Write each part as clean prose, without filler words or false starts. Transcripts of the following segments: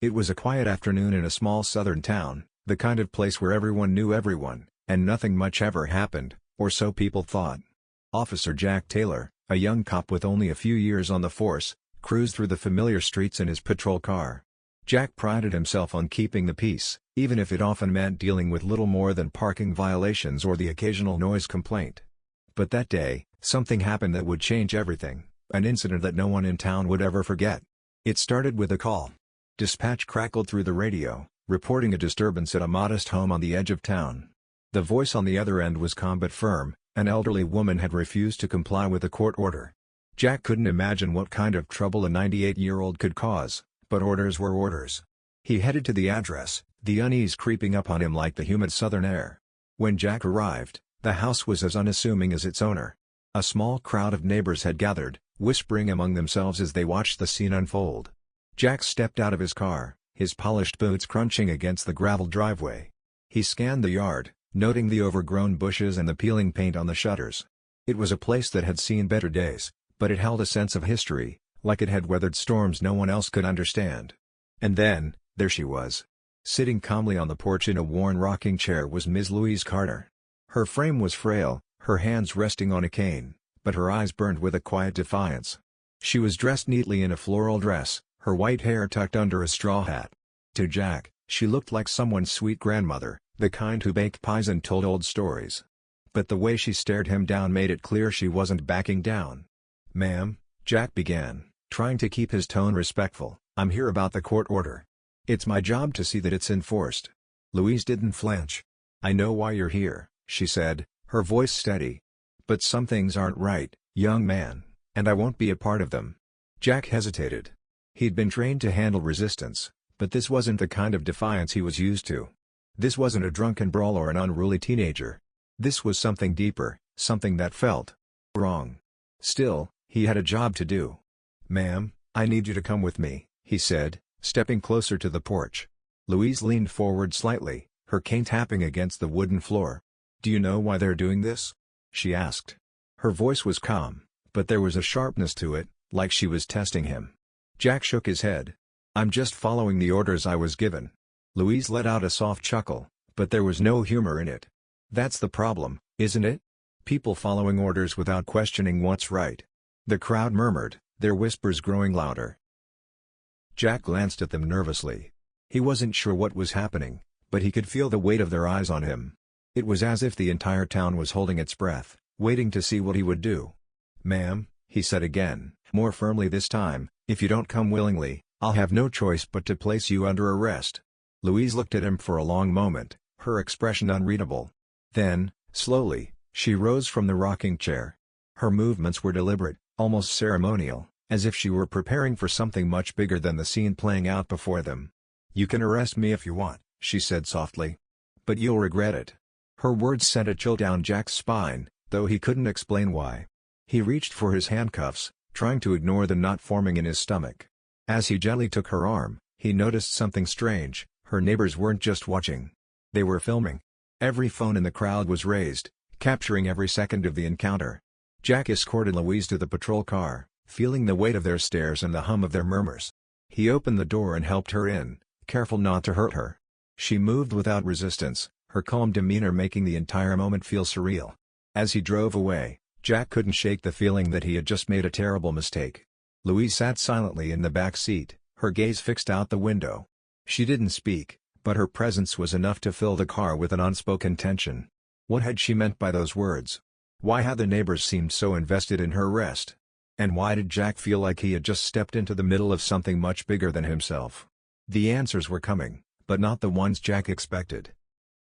It was a quiet afternoon in a small southern town, the kind of place where everyone knew everyone, and nothing much ever happened, or so people thought. Officer Jack Taylor, a young cop with only a few years on the force, cruised through the familiar streets in his patrol car. Jack prided himself on keeping the peace, even if it often meant dealing with little more than parking violations or the occasional noise complaint. But that day, something happened that would change everything, an incident that no one in town would ever forget. It started with a call. Dispatch crackled through the radio, reporting a disturbance at a modest home on the edge of town. The voice on the other end was calm but firm. An elderly woman had refused to comply with a court order. Jack couldn't imagine what kind of trouble a 98-year-old could cause, but orders were orders. He headed to the address, the unease creeping up on him like the humid southern air. When Jack arrived, the house was as unassuming as its owner. A small crowd of neighbors had gathered, whispering among themselves as they watched the scene unfold. Jack stepped out of his car, his polished boots crunching against the gravel driveway. He scanned the yard, noting the overgrown bushes and the peeling paint on the shutters. It was a place that had seen better days, but it held a sense of history, like it had weathered storms no one else could understand. And then, there she was. Sitting calmly on the porch in a worn rocking chair was Ms. Louise Carter. Her frame was frail, her hands resting on a cane, but her eyes burned with a quiet defiance. She was dressed neatly in a floral dress, her white hair tucked under a straw hat. To Jack, she looked like someone's sweet grandmother, the kind who baked pies and told old stories. But the way she stared him down made it clear she wasn't backing down. "Ma'am," Jack began, trying to keep his tone respectful, "I'm here about the court order. It's my job to see that it's enforced." Louise didn't flinch. "I know why you're here," she said, her voice steady. "But some things aren't right, young man, and I won't be a part of them." Jack hesitated. He'd been trained to handle resistance, but this wasn't the kind of defiance he was used to. This wasn't a drunken brawl or an unruly teenager. This was something deeper, something that felt wrong. Still, he had a job to do. "Ma'am, I need you to come with me," he said, stepping closer to the porch. Louise leaned forward slightly, her cane tapping against the wooden floor. "Do you know why they're doing this?" she asked. Her voice was calm, but there was a sharpness to it, like she was testing him. Jack shook his head. "I'm just following the orders I was given." Louise let out a soft chuckle, but there was no humor in it. "That's the problem, isn't it? People following orders without questioning what's right." The crowd murmured, their whispers growing louder. Jack glanced at them nervously. He wasn't sure what was happening, but he could feel the weight of their eyes on him. It was as if the entire town was holding its breath, waiting to see what he would do. "Ma'am," he said again, more firmly this time, "if you don't come willingly, I'll have no choice but to place you under arrest." Louise looked at him for a long moment, her expression unreadable. Then, slowly, she rose from the rocking chair. Her movements were deliberate, almost ceremonial, as if she were preparing for something much bigger than the scene playing out before them. "You can arrest me if you want," she said softly. "But you'll regret it." Her words sent a chill down Jack's spine, though he couldn't explain why. He reached for his handcuffs, trying to ignore the knot forming in his stomach. As he gently took her arm, he noticed something strange. Her neighbors weren't just watching. They were filming. Every phone in the crowd was raised, capturing every second of the encounter. Jack escorted Louise to the patrol car, feeling the weight of their stares and the hum of their murmurs. He opened the door and helped her in, careful not to hurt her. She moved without resistance, her calm demeanor making the entire moment feel surreal. As he drove away, Jack couldn't shake the feeling that he had just made a terrible mistake. Louise sat silently in the back seat, her gaze fixed out the window. She didn't speak, but her presence was enough to fill the car with an unspoken tension. What had she meant by those words? Why had the neighbors seemed so invested in her arrest? And why did Jack feel like he had just stepped into the middle of something much bigger than himself? The answers were coming, but not the ones Jack expected.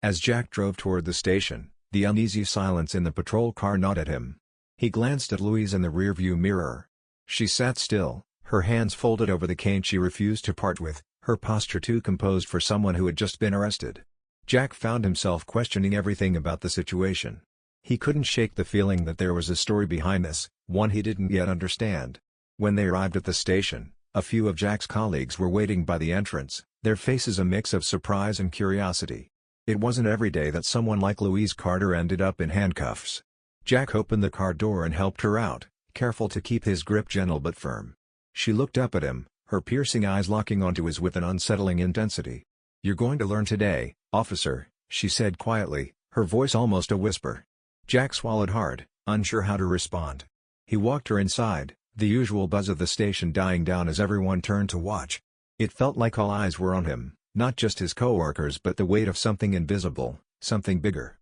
As Jack drove toward the station, the uneasy silence in the patrol car gnawed at him. He glanced at Louise in the rearview mirror. She sat still, her hands folded over the cane she refused to part with, her posture too composed for someone who had just been arrested. Jack found himself questioning everything about the situation. He couldn't shake the feeling that there was a story behind this, one he didn't yet understand. When they arrived at the station, a few of Jack's colleagues were waiting by the entrance, their faces a mix of surprise and curiosity. It wasn't every day that someone like Louise Carter ended up in handcuffs. Jack opened the car door and helped her out, careful to keep his grip gentle but firm. She looked up at him, her piercing eyes locking onto his with an unsettling intensity. "You're going to learn today, officer," she said quietly, her voice almost a whisper. Jack swallowed hard, unsure how to respond. He walked her inside, the usual buzz of the station dying down as everyone turned to watch. It felt like all eyes were on him, not just his coworkers but the weight of something invisible, something bigger.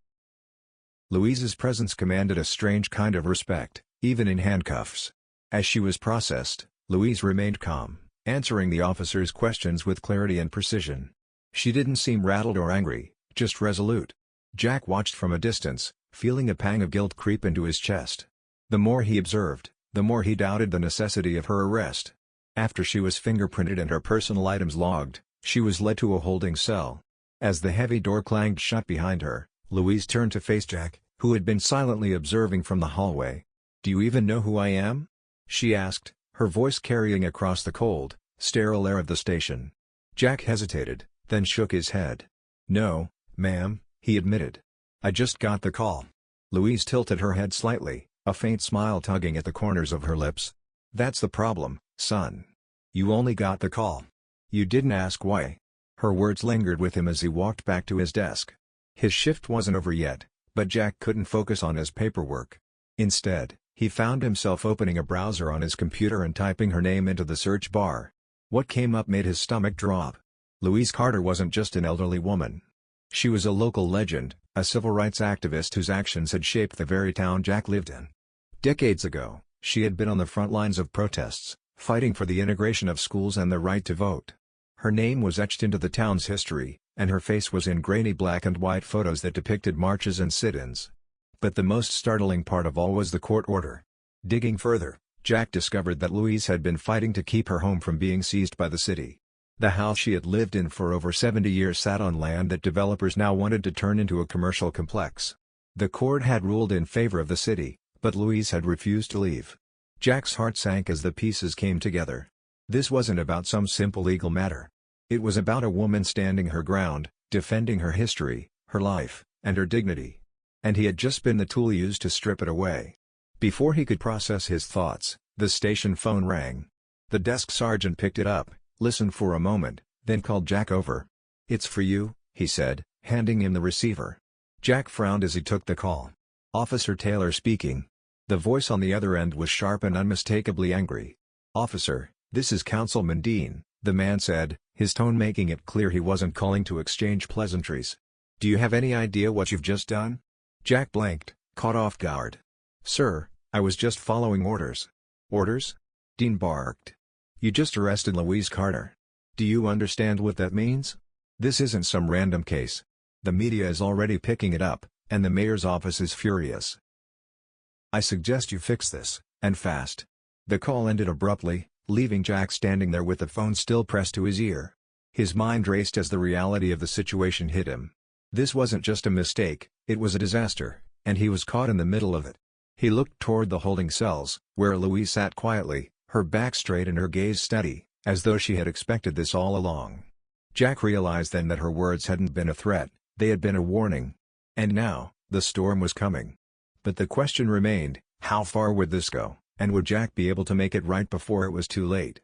Louise's presence commanded a strange kind of respect, even in handcuffs. As she was processed, Louise remained calm, answering the officer's questions with clarity and precision. She didn't seem rattled or angry, just resolute. Jack watched from a distance, feeling a pang of guilt creep into his chest. The more he observed, the more he doubted the necessity of her arrest. After she was fingerprinted and her personal items logged, she was led to a holding cell. As the heavy door clanged shut behind her, Louise turned to face Jack, who had been silently observing from the hallway. "Do you even know who I am?" she asked, her voice carrying across the cold, sterile air of the station. Jack hesitated, then shook his head. "No, ma'am," he admitted. "I just got the call." Louise tilted her head slightly, a faint smile tugging at the corners of her lips. "That's the problem, son. You only got the call. You didn't ask why." Her words lingered with him as he walked back to his desk. His shift wasn't over yet, but Jack couldn't focus on his paperwork. Instead, he found himself opening a browser on his computer and typing her name into the search bar. What came up made his stomach drop. Louise Carter wasn't just an elderly woman. She was a local legend, a civil rights activist whose actions had shaped the very town Jack lived in. Decades ago, she had been on the front lines of protests, fighting for the integration of schools and the right to vote. Her name was etched into the town's history, and her face was in grainy black and white photos that depicted marches and sit-ins. But the most startling part of all was the court order. Digging further, Jack discovered that Louise had been fighting to keep her home from being seized by the city. The house she had lived in for over 70 years sat on land that developers now wanted to turn into a commercial complex. The court had ruled in favor of the city, but Louise had refused to leave. Jack's heart sank as the pieces came together. This wasn't about some simple legal matter. It was about a woman standing her ground, defending her history, her life, and her dignity. And he had just been the tool used to strip it away. Before he could process his thoughts, the station phone rang. The desk sergeant picked it up, listened for a moment, then called Jack over. "It's for you," he said, handing him the receiver. Jack frowned as he took the call. "Officer Taylor speaking." The voice on the other end was sharp and unmistakably angry. "Officer, this is Councilman Dean," the man said, his tone making it clear he wasn't calling to exchange pleasantries. "Do you have any idea what you've just done?" Jack blanked, caught off guard. "Sir, I was just following orders." "Orders?" Dean barked. "You just arrested Louise Carter. Do you understand what that means? This isn't some random case. The media is already picking it up, and the mayor's office is furious. I suggest you fix this, and fast." The call ended abruptly, leaving Jack standing there with the phone still pressed to his ear. His mind raced as the reality of the situation hit him. This wasn't just a mistake, it was a disaster, and he was caught in the middle of it. He looked toward the holding cells, where Louise sat quietly, her back straight and her gaze steady, as though she had expected this all along. Jack realized then that her words hadn't been a threat, they had been a warning. And now, the storm was coming. But the question remained, how far would this go, and would Jack be able to make it right before it was too late?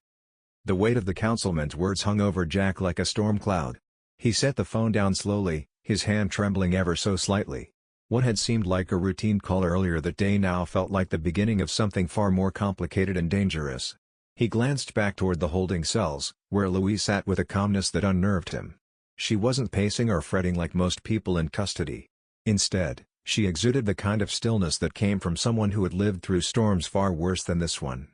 The weight of the councilman's words hung over Jack like a storm cloud. He set the phone down slowly, his hand trembling ever so slightly. What had seemed like a routine call earlier that day now felt like the beginning of something far more complicated and dangerous. He glanced back toward the holding cells, where Louise sat with a calmness that unnerved him. She wasn't pacing or fretting like most people in custody. Instead, she exuded the kind of stillness that came from someone who had lived through storms far worse than this one.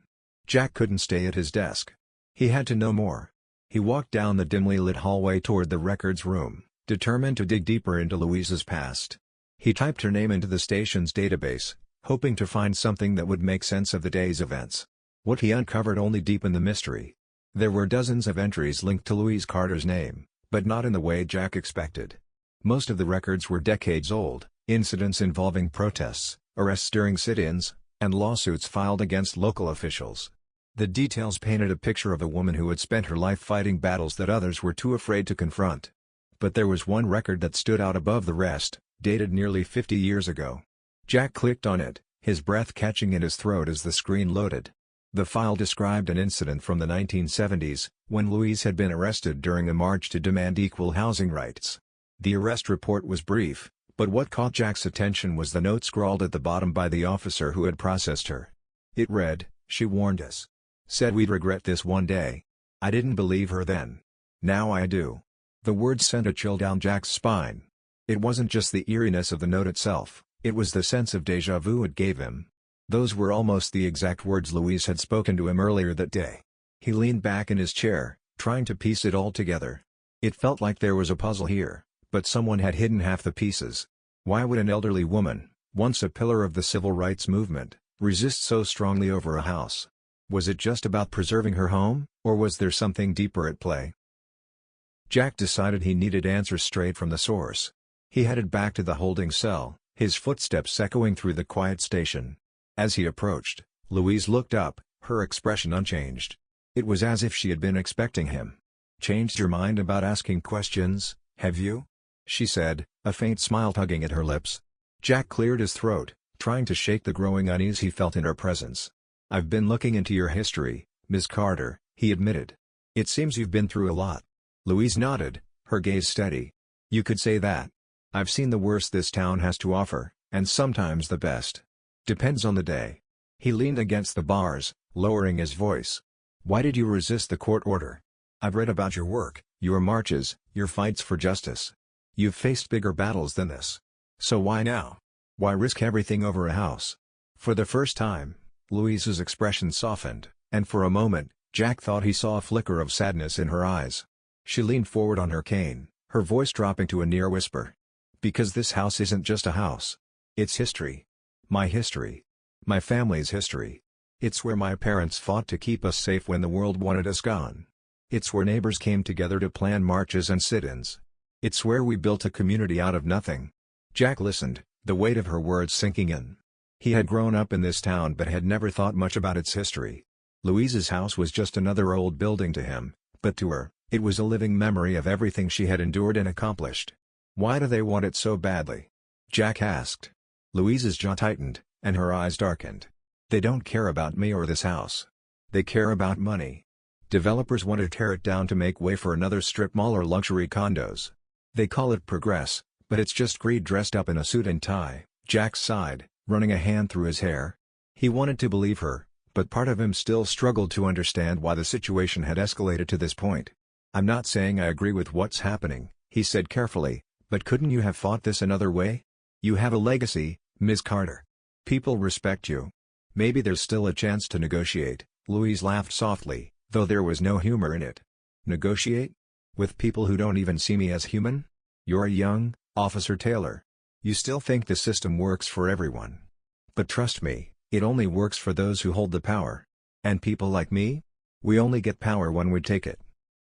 Jack couldn't stay at his desk. He had to know more. He walked down the dimly lit hallway toward the records room, determined to dig deeper into Louise's past. He typed her name into the station's database, hoping to find something that would make sense of the day's events. What he uncovered only deepened the mystery. There were dozens of entries linked to Louise Carter's name, but not in the way Jack expected. Most of the records were decades old, incidents involving protests, arrests during sit-ins, and lawsuits filed against local officials. The details painted a picture of a woman who had spent her life fighting battles that others were too afraid to confront. But there was one record that stood out above the rest, dated nearly 50 years ago. Jack clicked on it, his breath catching in his throat as the screen loaded. The file described an incident from the 1970s, when Louise had been arrested during a march to demand equal housing rights. The arrest report was brief, but what caught Jack's attention was the note scrawled at the bottom by the officer who had processed her. It read, "She warned us. Said we'd regret this one day. I didn't believe her then. Now I do." The words sent a chill down Jack's spine. It wasn't just the eeriness of the note itself, it was the sense of déjà vu it gave him. Those were almost the exact words Louise had spoken to him earlier that day. He leaned back in his chair, trying to piece it all together. It felt like there was a puzzle here, but someone had hidden half the pieces. Why would an elderly woman, once a pillar of the civil rights movement, resist so strongly over a house? Was it just about preserving her home, or was there something deeper at play? Jack decided he needed answers straight from the source. He headed back to the holding cell, his footsteps echoing through the quiet station. As he approached, Louise looked up, her expression unchanged. It was as if she had been expecting him. "Changed your mind about asking questions, have you?" she said, a faint smile tugging at her lips. Jack cleared his throat, trying to shake the growing unease he felt in her presence. "I've been looking into your history, Ms. Carter," he admitted. "It seems you've been through a lot." Louise nodded, her gaze steady. "You could say that. I've seen the worst this town has to offer, and sometimes the best. Depends on the day." He leaned against the bars, lowering his voice. "Why did you resist the court order? I've read about your work, your marches, your fights for justice. You've faced bigger battles than this. So why now? Why risk everything over a house?" For the first time, Louise's expression softened, and for a moment, Jack thought he saw a flicker of sadness in her eyes. She leaned forward on her cane, her voice dropping to a near whisper. "Because this house isn't just a house. It's history. My history. My family's history. It's where my parents fought to keep us safe when the world wanted us gone. It's where neighbors came together to plan marches and sit-ins. It's where we built a community out of nothing." Jack listened, the weight of her words sinking in. He had grown up in this town but had never thought much about its history. Louise's house was just another old building to him, but to her, it was a living memory of everything she had endured and accomplished. "Why do they want it so badly?" Jack asked. Louise's jaw tightened, and her eyes darkened. "They don't care about me or this house. They care about money. Developers want to tear it down to make way for another strip mall or luxury condos. They call it progress, but it's just greed dressed up in a suit and tie." Jack sighed, running a hand through his hair. He wanted to believe her, but part of him still struggled to understand why the situation had escalated to this point. "I'm not saying I agree with what's happening," he said carefully, "but couldn't you have fought this another way? You have a legacy, Ms. Carter. People respect you. Maybe there's still a chance to negotiate." Louise laughed softly, though there was no humor in it. "Negotiate? With people who don't even see me as human? You're young, Officer Taylor. You still think the system works for everyone. But trust me, it only works for those who hold the power. And people like me? We only get power when we take it."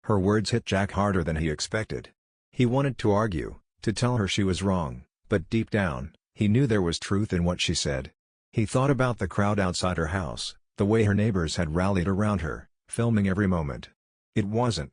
Her words hit Jack harder than he expected. He wanted to argue, to tell her she was wrong, but deep down, he knew there was truth in what she said. He thought about the crowd outside her house, the way her neighbors had rallied around her, filming every moment. It wasn't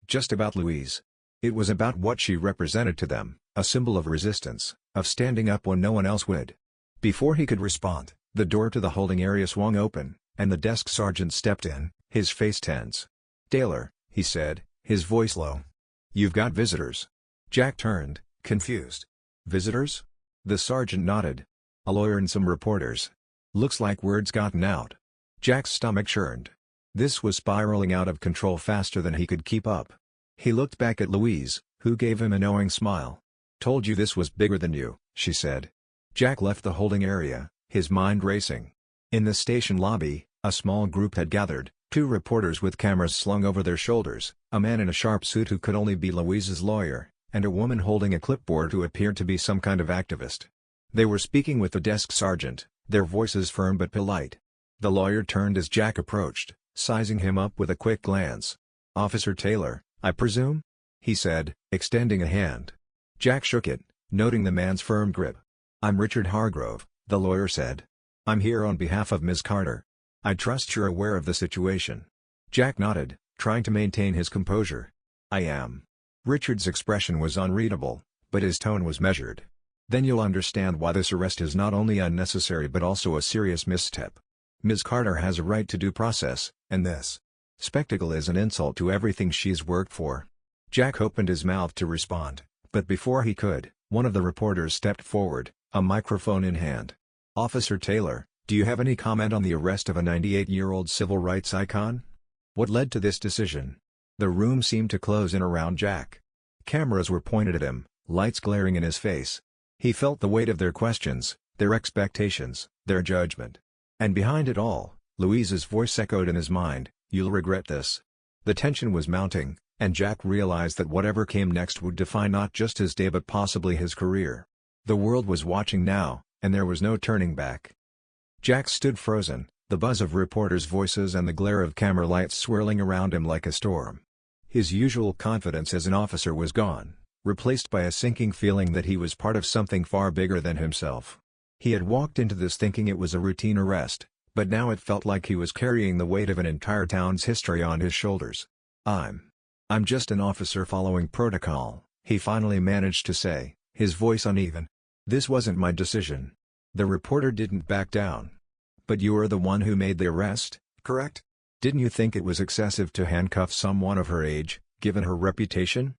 just about Louise. It was about what she represented to them, a symbol of resistance, of standing up when no one else would. Before he could respond, the door to the holding area swung open, and the desk sergeant stepped in, his face tense. "Taylor," he said, his voice low. "You've got visitors." Jack turned, confused. "Visitors?" The sergeant nodded. "A lawyer and some reporters. Looks like word's gotten out." Jack's stomach churned. This was spiraling out of control faster than he could keep up. He looked back at Louise, who gave him a knowing smile. "Told you this was bigger than you," she said. Jack left the holding area, his mind racing. In the station lobby, a small group had gathered, 2 reporters with cameras slung over their shoulders, a man in a sharp suit who could only be Louise's lawyer, and a woman holding a clipboard who appeared to be some kind of activist. They were speaking with the desk sergeant, their voices firm but polite. The lawyer turned as Jack approached, sizing him up with a quick glance. "Officer Taylor, I presume?" he said, extending a hand. Jack shook it, noting the man's firm grip. "I'm Richard Hargrove," the lawyer said. "I'm here on behalf of Ms. Carter. I trust you're aware of the situation." Jack nodded, trying to maintain his composure. "I am." Richard's expression was unreadable, but his tone was measured. "Then you'll understand why this arrest is not only unnecessary but also a serious misstep. Ms. Carter has a right to due process, and this spectacle is an insult to everything she's worked for." Jack opened his mouth to respond, but before he could, one of the reporters stepped forward, a microphone in hand. "Officer Taylor, do you have any comment on the arrest of a 98-year-old civil rights icon? What led to this decision?" The room seemed to close in around Jack. Cameras were pointed at him, lights glaring in his face. He felt the weight of their questions, their expectations, their judgment. And behind it all, Louise's voice echoed in his mind, "You'll regret this." The tension was mounting, and Jack realized that whatever came next would define not just his day but possibly his career. The world was watching now, and there was no turning back. Jack stood frozen, the buzz of reporters' voices and the glare of camera lights swirling around him like a storm. His usual confidence as an officer was gone, replaced by a sinking feeling that he was part of something far bigger than himself. He had walked into this thinking it was a routine arrest, but now it felt like he was carrying the weight of an entire town's history on his shoulders. I'm just an officer following protocol," he finally managed to say, his voice uneven. "This wasn't my decision." The reporter didn't back down. "But you were the one who made the arrest, correct? Didn't you think it was excessive to handcuff someone of her age, given her reputation?"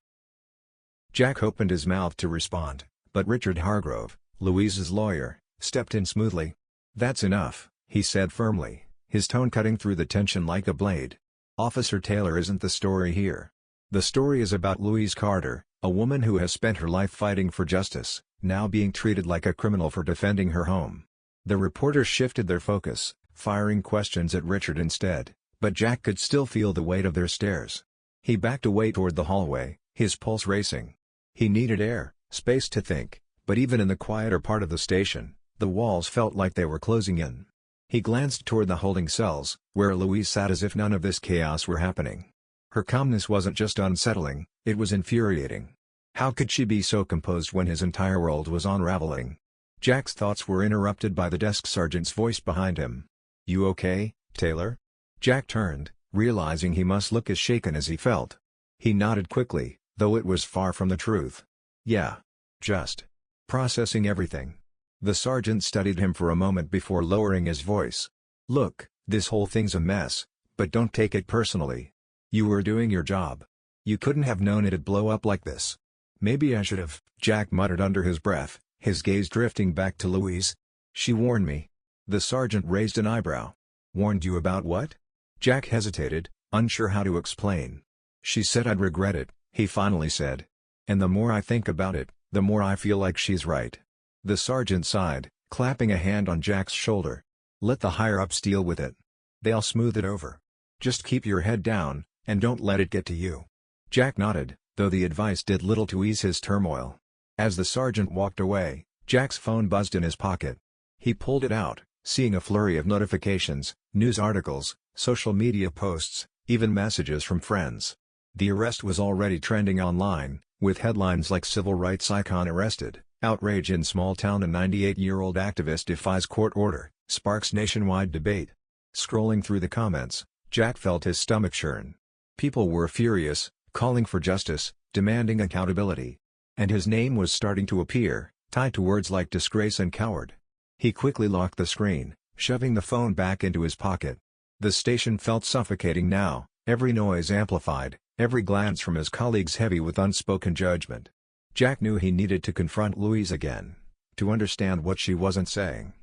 Jack opened his mouth to respond, but Richard Hargrove, Louise's lawyer, stepped in smoothly. "That's enough," he said firmly, his tone cutting through the tension like a blade. "Officer Taylor isn't the story here. The story is about Louise Carter, a woman who has spent her life fighting for justice, now being treated like a criminal for defending her home." The reporters shifted their focus, firing questions at Richard instead, but Jack could still feel the weight of their stares. He backed away toward the hallway, his pulse racing. He needed air, space to think, but even in the quieter part of the station, the walls felt like they were closing in. He glanced toward the holding cells, where Louise sat as if none of this chaos were happening. Her calmness wasn't just unsettling, it was infuriating. How could she be so composed when his entire world was unraveling? Jack's thoughts were interrupted by the desk sergeant's voice behind him. "You okay, Taylor?" Jack turned, realizing he must look as shaken as he felt. He nodded quickly, though it was far from the truth. "Yeah. Just processing everything." The sergeant studied him for a moment before lowering his voice. "Look, this whole thing's a mess, but don't take it personally. You were doing your job. You couldn't have known it'd blow up like this." "Maybe I should have," Jack muttered under his breath, his gaze drifting back to Louise. "She warned me." The sergeant raised an eyebrow. "Warned you about what?" Jack hesitated, unsure how to explain. "She said I'd regret it," he finally said. "And the more I think about it, the more I feel like she's right." The sergeant sighed, clapping a hand on Jack's shoulder. "Let the higher-ups deal with it. They'll smooth it over. Just keep your head down, and don't let it get to you." Jack nodded, though the advice did little to ease his turmoil. As the sergeant walked away, Jack's phone buzzed in his pocket. He pulled it out, seeing a flurry of notifications, news articles, social media posts, even messages from friends. The arrest was already trending online, with headlines like "Civil Rights Icon Arrested," "Outrage in Small Town, a 98-year-old Activist Defies Court Order, Sparks Nationwide Debate." Scrolling through the comments, Jack felt his stomach churn. People were furious, calling for justice, demanding accountability. And his name was starting to appear, tied to words like disgrace and coward. He quickly locked the screen, shoving the phone back into his pocket. The station felt suffocating now, every noise amplified, every glance from his colleagues heavy with unspoken judgment. Jack knew he needed to confront Louise again, to understand what she wasn't saying.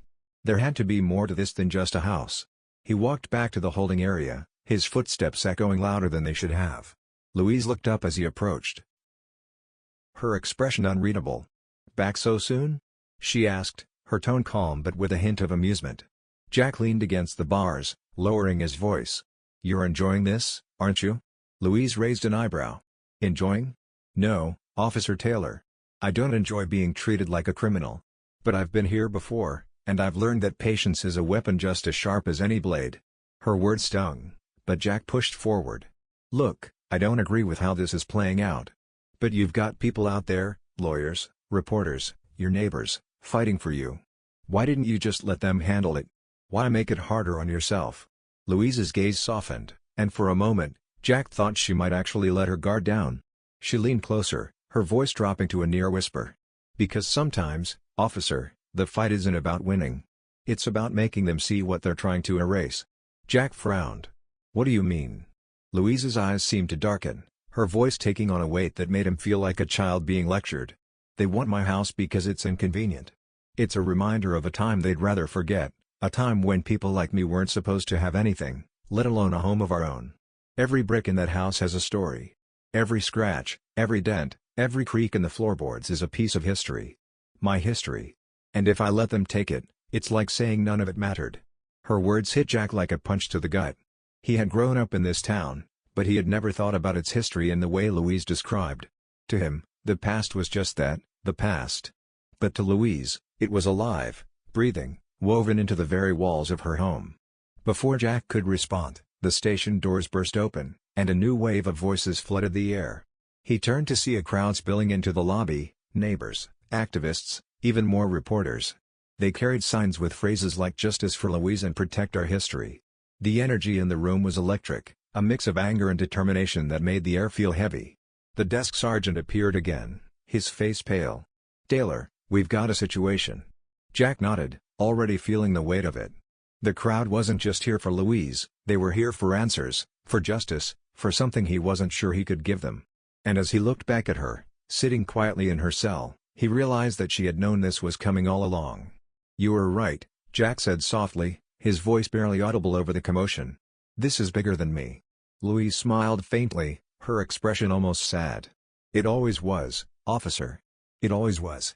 There had to be more to this than just a house. He walked back to the holding area, his footsteps echoing louder than they should have. Louise looked up as he approached, her expression unreadable. "Back so soon?" she asked, her tone calm but with a hint of amusement. Jack leaned against the bars, lowering his voice. "You're enjoying this, aren't you?" Louise raised an eyebrow. "Enjoying? No, Officer Taylor. I don't enjoy being treated like a criminal. But I've been here before, and I've learned that patience is a weapon just as sharp as any blade." Her words stung, but Jack pushed forward. "Look, I don't agree with how this is playing out. But you've got people out there, lawyers, reporters, your neighbors, fighting for you. Why didn't you just let them handle it? Why make it harder on yourself?" Louise's gaze softened, and for a moment, Jack thought she might actually let her guard down. She leaned closer, her voice dropping to a near whisper. "Because sometimes, officer, the fight isn't about winning. It's about making them see what they're trying to erase. Jack frowned. What do you mean? Louise's eyes seemed to darken, her voice taking on a weight that made him feel like a child being lectured. They want my house because it's inconvenient. It's a reminder of a time they'd rather forget, a time when people like me weren't supposed to have anything, let alone a home of our own. Every brick in that house has a story. Every scratch, every dent, every creak in the floorboards is a piece of history. My history. And if I let them take it, it's like saying none of it mattered. Her words hit Jack like a punch to the gut. He had grown up in this town, but he had never thought about its history in the way Louise described. To him, the past was just that, the past. But to Louise, it was alive, breathing, woven into the very walls of her home. Before Jack could respond, the station doors burst open, and a new wave of voices flooded the air. He turned to see a crowd spilling into the lobby, neighbors, activists, even more reporters. They carried signs with phrases like "Justice for Louise" and "Protect our history." The energy in the room was electric, a mix of anger and determination that made the air feel heavy. The desk sergeant appeared again, his face pale. "Taylor, we've got a situation." Jack nodded, already feeling the weight of it. The crowd wasn't just here for Louise, they were here for answers, for justice, for something he wasn't sure he could give them. And as he looked back at her, sitting quietly in her cell, he realized that she had known this was coming all along. "You were right," Jack said softly, his voice barely audible over the commotion. "This is bigger than me." Louise smiled faintly, her expression almost sad. "It always was, officer. It always was."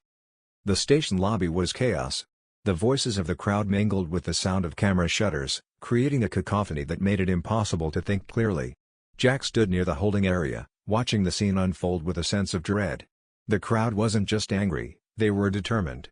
The station lobby was chaos. The voices of the crowd mingled with the sound of camera shutters, creating a cacophony that made it impossible to think clearly. Jack stood near the holding area, watching the scene unfold with a sense of dread. The crowd wasn't just angry, they were determined.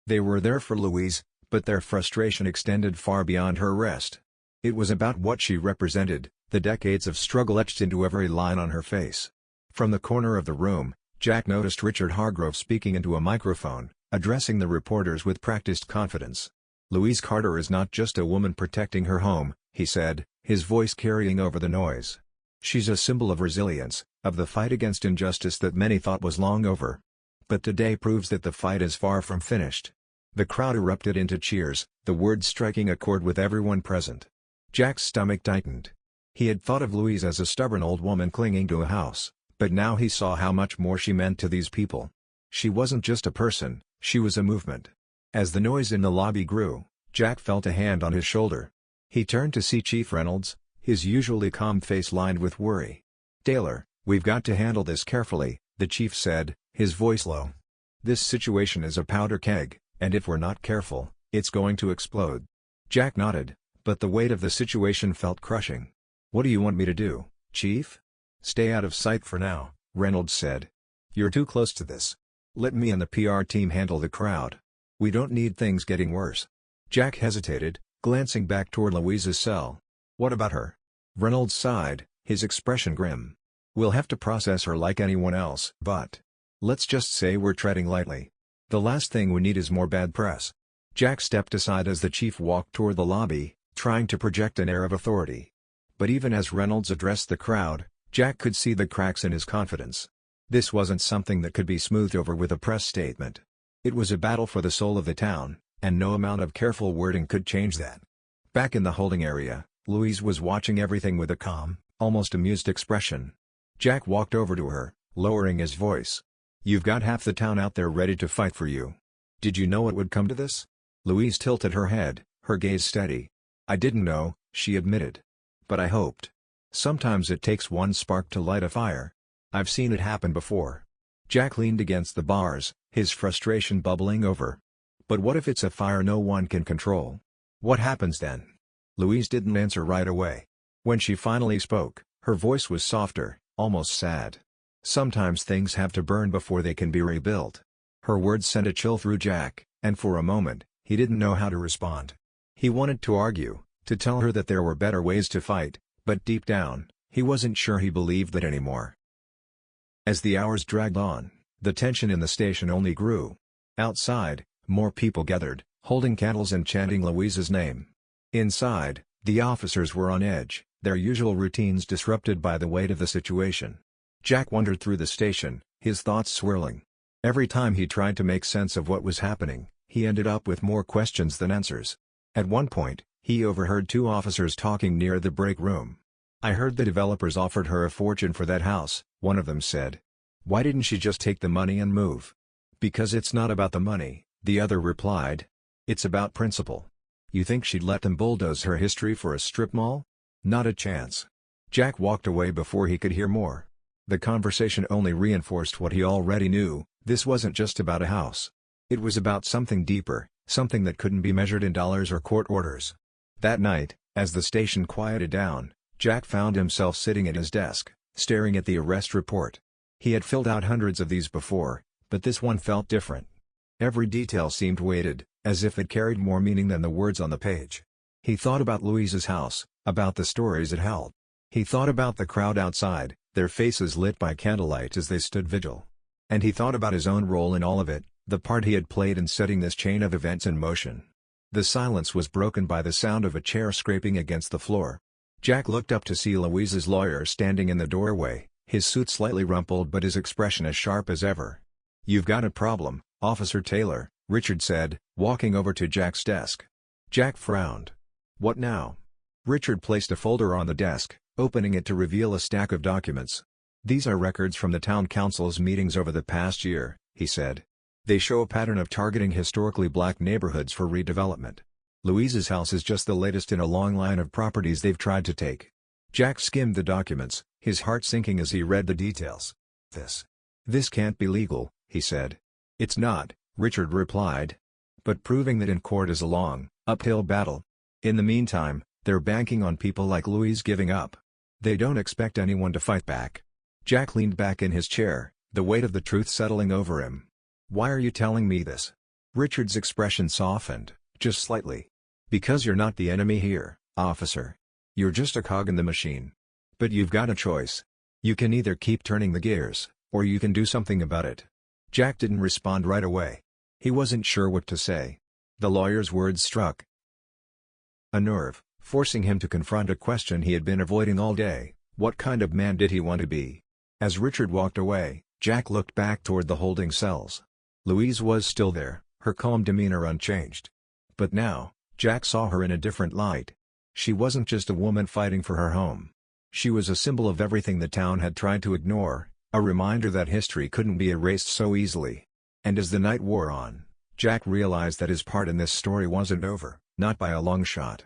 They were there for Louise, but their frustration extended far beyond her arrest. It was about what she represented, the decades of struggle etched into every line on her face. From the corner of the room, Jack noticed Richard Hargrove speaking into a microphone, addressing the reporters with practiced confidence. "Louise Carter is not just a woman protecting her home," he said, his voice carrying over the noise. "She's a symbol of resilience, of the fight against injustice that many thought was long over. But today proves that the fight is far from finished." The crowd erupted into cheers, the words striking a chord with everyone present. Jack's stomach tightened. He had thought of Louise as a stubborn old woman clinging to a house, but now he saw how much more she meant to these people. She wasn't just a person, she was a movement. As the noise in the lobby grew, Jack felt a hand on his shoulder. He turned to see Chief Reynolds, his usually calm face lined with worry. "Taylor, we've got to handle this carefully," the chief said, his voice low. "This situation is a powder keg, and if we're not careful, it's going to explode." Jack nodded, but the weight of the situation felt crushing. "What do you want me to do, Chief?" "Stay out of sight for now," Reynolds said. "You're too close to this. Let me and the PR team handle the crowd. We don't need things getting worse." Jack hesitated, glancing back toward Louise's cell. "What about her?" Reynolds sighed, his expression grim. "We'll have to process her like anyone else, but let's just say we're treading lightly. The last thing we need is more bad press." Jack stepped aside as the chief walked toward the lobby, trying to project an air of authority. But even as Reynolds addressed the crowd, Jack could see the cracks in his confidence. This wasn't something that could be smoothed over with a press statement. It was a battle for the soul of the town, and no amount of careful wording could change that. Back in the holding area, Louise was watching everything with a calm, almost amused expression. Jack walked over to her, lowering his voice. "You've got half the town out there ready to fight for you. Did you know it would come to this?" Louise tilted her head, her gaze steady. "I didn't know," she admitted. "But I hoped. Sometimes it takes one spark to light a fire. I've seen it happen before." Jack leaned against the bars, his frustration bubbling over. "But what if it's a fire no one can control? What happens then?" Louise didn't answer right away. When she finally spoke, her voice was softer, almost sad. "Sometimes things have to burn before they can be rebuilt." Her words sent a chill through Jack, and for a moment, he didn't know how to respond. He wanted to argue, to tell her that there were better ways to fight, but deep down, he wasn't sure he believed that anymore. As the hours dragged on, the tension in the station only grew. Outside, more people gathered, holding candles and chanting Louise's name. Inside, the officers were on edge, their usual routines disrupted by the weight of the situation. Jack wandered through the station, his thoughts swirling. Every time he tried to make sense of what was happening, He ended up with more questions than answers. At one point, he overheard two officers talking near the break room. "I heard the developers offered her a fortune for that house," one of them said. "Why didn't she just take the money and move?" "Because it's not about the money," the other replied. "It's about principle. You think she'd let them bulldoze her history for a strip mall? Not a chance." Jack walked away before he could hear more. The conversation only reinforced what he already knew: this wasn't just about a house. It was about something deeper, something that couldn't be measured in dollars or court orders. That night, as the station quieted down, Jack found himself sitting at his desk, staring at the arrest report. He had filled out hundreds of these before, but this one felt different. Every detail seemed weighted, as if it carried more meaning than the words on the page. He thought about Louise's house, about the stories it held. He thought about the crowd outside, their faces lit by candlelight as they stood vigil. And he thought about his own role in all of it, the part he had played in setting this chain of events in motion. The silence was broken by the sound of a chair scraping against the floor. Jack looked up to see Louise's lawyer standing in the doorway, his suit slightly rumpled but his expression as sharp as ever. "You've got a problem, Officer Taylor," Richard said, walking over to Jack's desk. Jack frowned. "What now?" Richard placed a folder on the desk, opening it to reveal a stack of documents. "These are records from the town council's meetings over the past year," he said. "They show a pattern of targeting historically black neighborhoods for redevelopment. Louise's house is just the latest in a long line of properties they've tried to take." Jack skimmed the documents, his heart sinking as he read the details. This can't be legal," he said. "It's not," Richard replied. "But proving that in court is a long, uphill battle. In the meantime, they're banking on people like Louise giving up. They don't expect anyone to fight back." Jack leaned back in his chair, the weight of the truth settling over him. "Why are you telling me this?" Richard's expression softened, just slightly. "Because you're not the enemy here, officer. You're just a cog in the machine. But you've got a choice. You can either keep turning the gears, or you can do something about it." Jack didn't respond right away. He wasn't sure what to say. The lawyer's words struck a nerve, forcing him to confront a question he had been avoiding all day: what kind of man did he want to be? As Richard walked away, Jack looked back toward the holding cells. Louise was still there, her calm demeanor unchanged. But now, Jack saw her in a different light. She wasn't just a woman fighting for her home. She was a symbol of everything the town had tried to ignore, a reminder that history couldn't be erased so easily. And as the night wore on, Jack realized that his part in this story wasn't over, not by a long shot.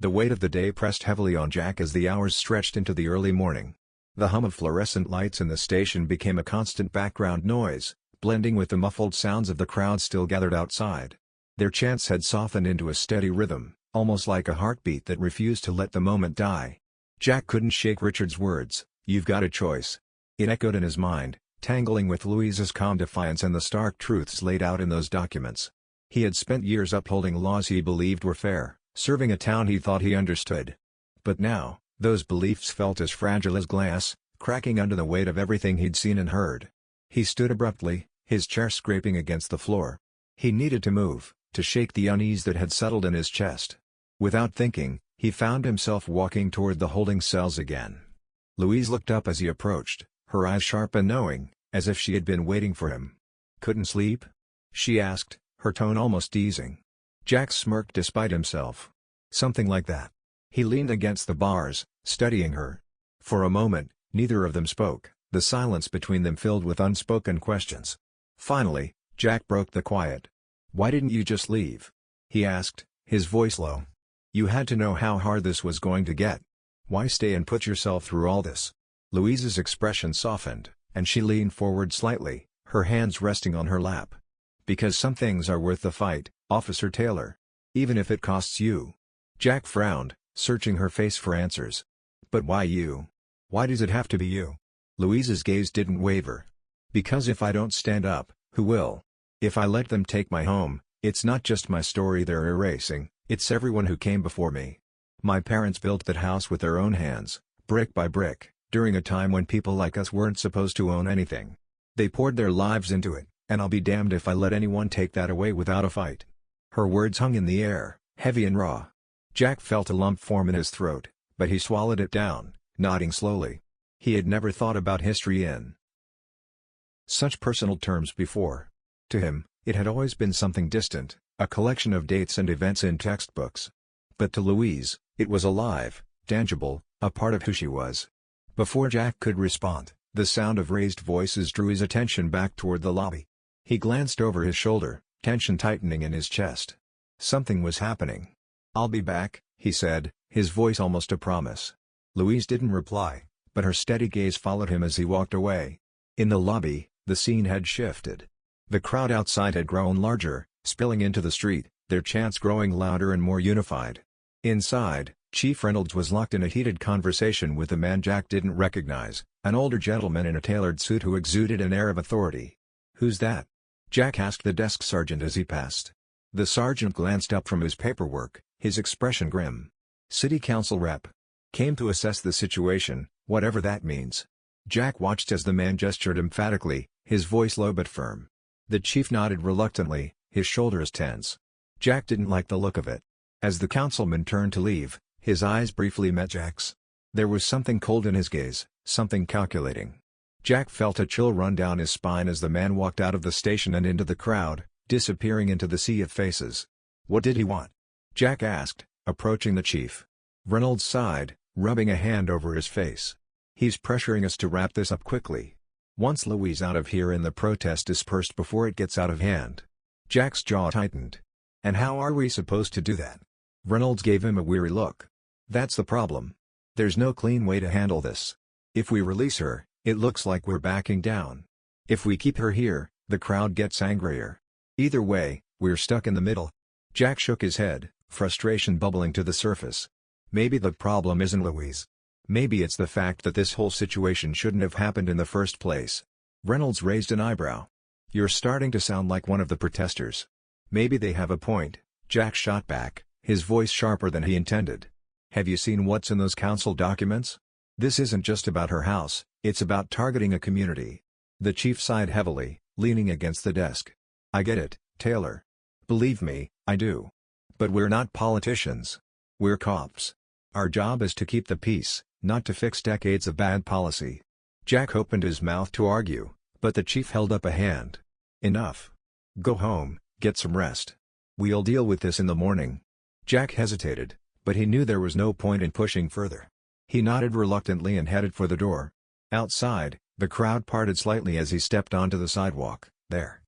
The weight of the day pressed heavily on Jack as the hours stretched into the early morning. The hum of fluorescent lights in the station became a constant background noise, blending with the muffled sounds of the crowd still gathered outside. Their chants had softened into a steady rhythm, almost like a heartbeat that refused to let the moment die. Jack couldn't shake Richard's words, "You've got a choice." It echoed in his mind, tangling with Louise's calm defiance and the stark truths laid out in those documents. He had spent years upholding laws he believed were fair, serving a town he thought he understood. But now, those beliefs felt as fragile as glass, cracking under the weight of everything he'd seen and heard. He stood abruptly, his chair scraping against the floor. He needed to move, to shake the unease that had settled in his chest. Without thinking, he found himself walking toward the holding cells again. Louise looked up as he approached, her eyes sharp and knowing, as if she had been waiting for him. "Couldn't sleep?" she asked, her tone almost easing. Jack smirked despite himself. "Something like that." He leaned against the bars, studying her. For a moment, neither of them spoke, the silence between them filled with unspoken questions. Finally, Jack broke the quiet. "Why didn't you just leave?" he asked, his voice low. "You had to know how hard this was going to get. Why stay and put yourself through all this?" Louise's expression softened, and she leaned forward slightly, her hands resting on her lap. "Because some things are worth the fight, Officer Taylor. Even if it costs you." Jack frowned, searching her face for answers. "But why you? Why does it have to be you?" Louise's gaze didn't waver. "Because if I don't stand up, who will? If I let them take my home, it's not just my story they're erasing, it's everyone who came before me. My parents built that house with their own hands, brick by brick, during a time when people like us weren't supposed to own anything. They poured their lives into it, and I'll be damned if I let anyone take that away without a fight." Her words hung in the air, heavy and raw. Jack felt a lump form in his throat, but he swallowed it down, nodding slowly. He had never thought about history in such personal terms before. To him, It had always been something distant, a collection of dates and events in textbooks. But to Louise, it was alive, tangible, a part of who she was. Before Jack could respond, the sound of raised voices drew his attention back toward the lobby. He glanced over his shoulder, tension tightening in his chest. Something was happening. "I'll be back," he said, his voice almost a promise. Louise didn't reply, but her steady gaze followed him as he walked away. In the lobby, the scene had shifted. The crowd outside had grown larger, spilling into the street, their chants growing louder and more unified. Inside, Chief Reynolds was locked in a heated conversation with a man Jack didn't recognize, an older gentleman in a tailored suit who exuded an air of authority. "Who's that?" Jack asked the desk sergeant as he passed. The sergeant glanced up from his paperwork, his expression grim. "City Council rep. Came to assess the situation, whatever that means." Jack watched as the man gestured emphatically, his voice low but firm. The chief nodded reluctantly, his shoulders tense. Jack didn't like the look of it. As the councilman turned to leave, his eyes briefly met Jack's. There was something cold in his gaze, something calculating. Jack felt a chill run down his spine as the man walked out of the station and into the crowd, disappearing into the sea of faces. "What did he want?" Jack asked, approaching the chief. Reynolds sighed, rubbing a hand over his face. "He's pressuring us to wrap this up quickly. Wants Louise out of here and the protest dispersed before it gets out of hand." Jack's jaw tightened. "And how are we supposed to do that?" Reynolds gave him a weary look. "That's the problem. There's no clean way to handle this. If we release her, it looks like we're backing down. If we keep her here, the crowd gets angrier. Either way, we're stuck in the middle." Jack shook his head, frustration bubbling to the surface. Maybe the problem isn't Louise. Maybe it's the fact that this whole situation shouldn't have happened in the first place. Reynolds raised an eyebrow. "You're starting to sound like one of the protesters." "Maybe they have a point," Jack shot back, his voice sharper than he intended. "Have you seen what's in those council documents? This isn't just about her house, it's about targeting a community." The chief sighed heavily, leaning against the desk. "I get it, Taylor. Believe me, I do. But we're not politicians. We're cops. Our job is to keep the peace, not to fix decades of bad policy." Jack opened his mouth to argue, but the chief held up a hand. "Enough. Go home, get some rest. We'll deal with this in the morning." Jack hesitated, but he knew there was no point in pushing further. He nodded reluctantly and headed for the door. Outside, the crowd parted slightly as he stepped onto the sidewalk, their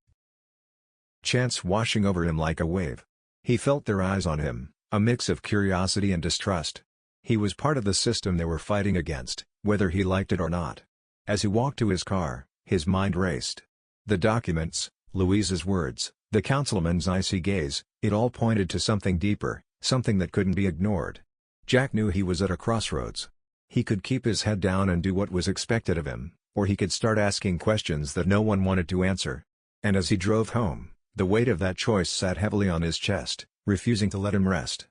chants washing over him like a wave. He felt their eyes on him, a mix of curiosity and distrust. He was part of the system they were fighting against, whether he liked it or not. As he walked to his car, his mind raced. The documents, Louise's words, the councilman's icy gaze, it all pointed to something deeper, something that couldn't be ignored. Jack knew he was at a crossroads. He could keep his head down and do what was expected of him, or he could start asking questions that no one wanted to answer. And as he drove home, the weight of that choice sat heavily on his chest, refusing to let him rest.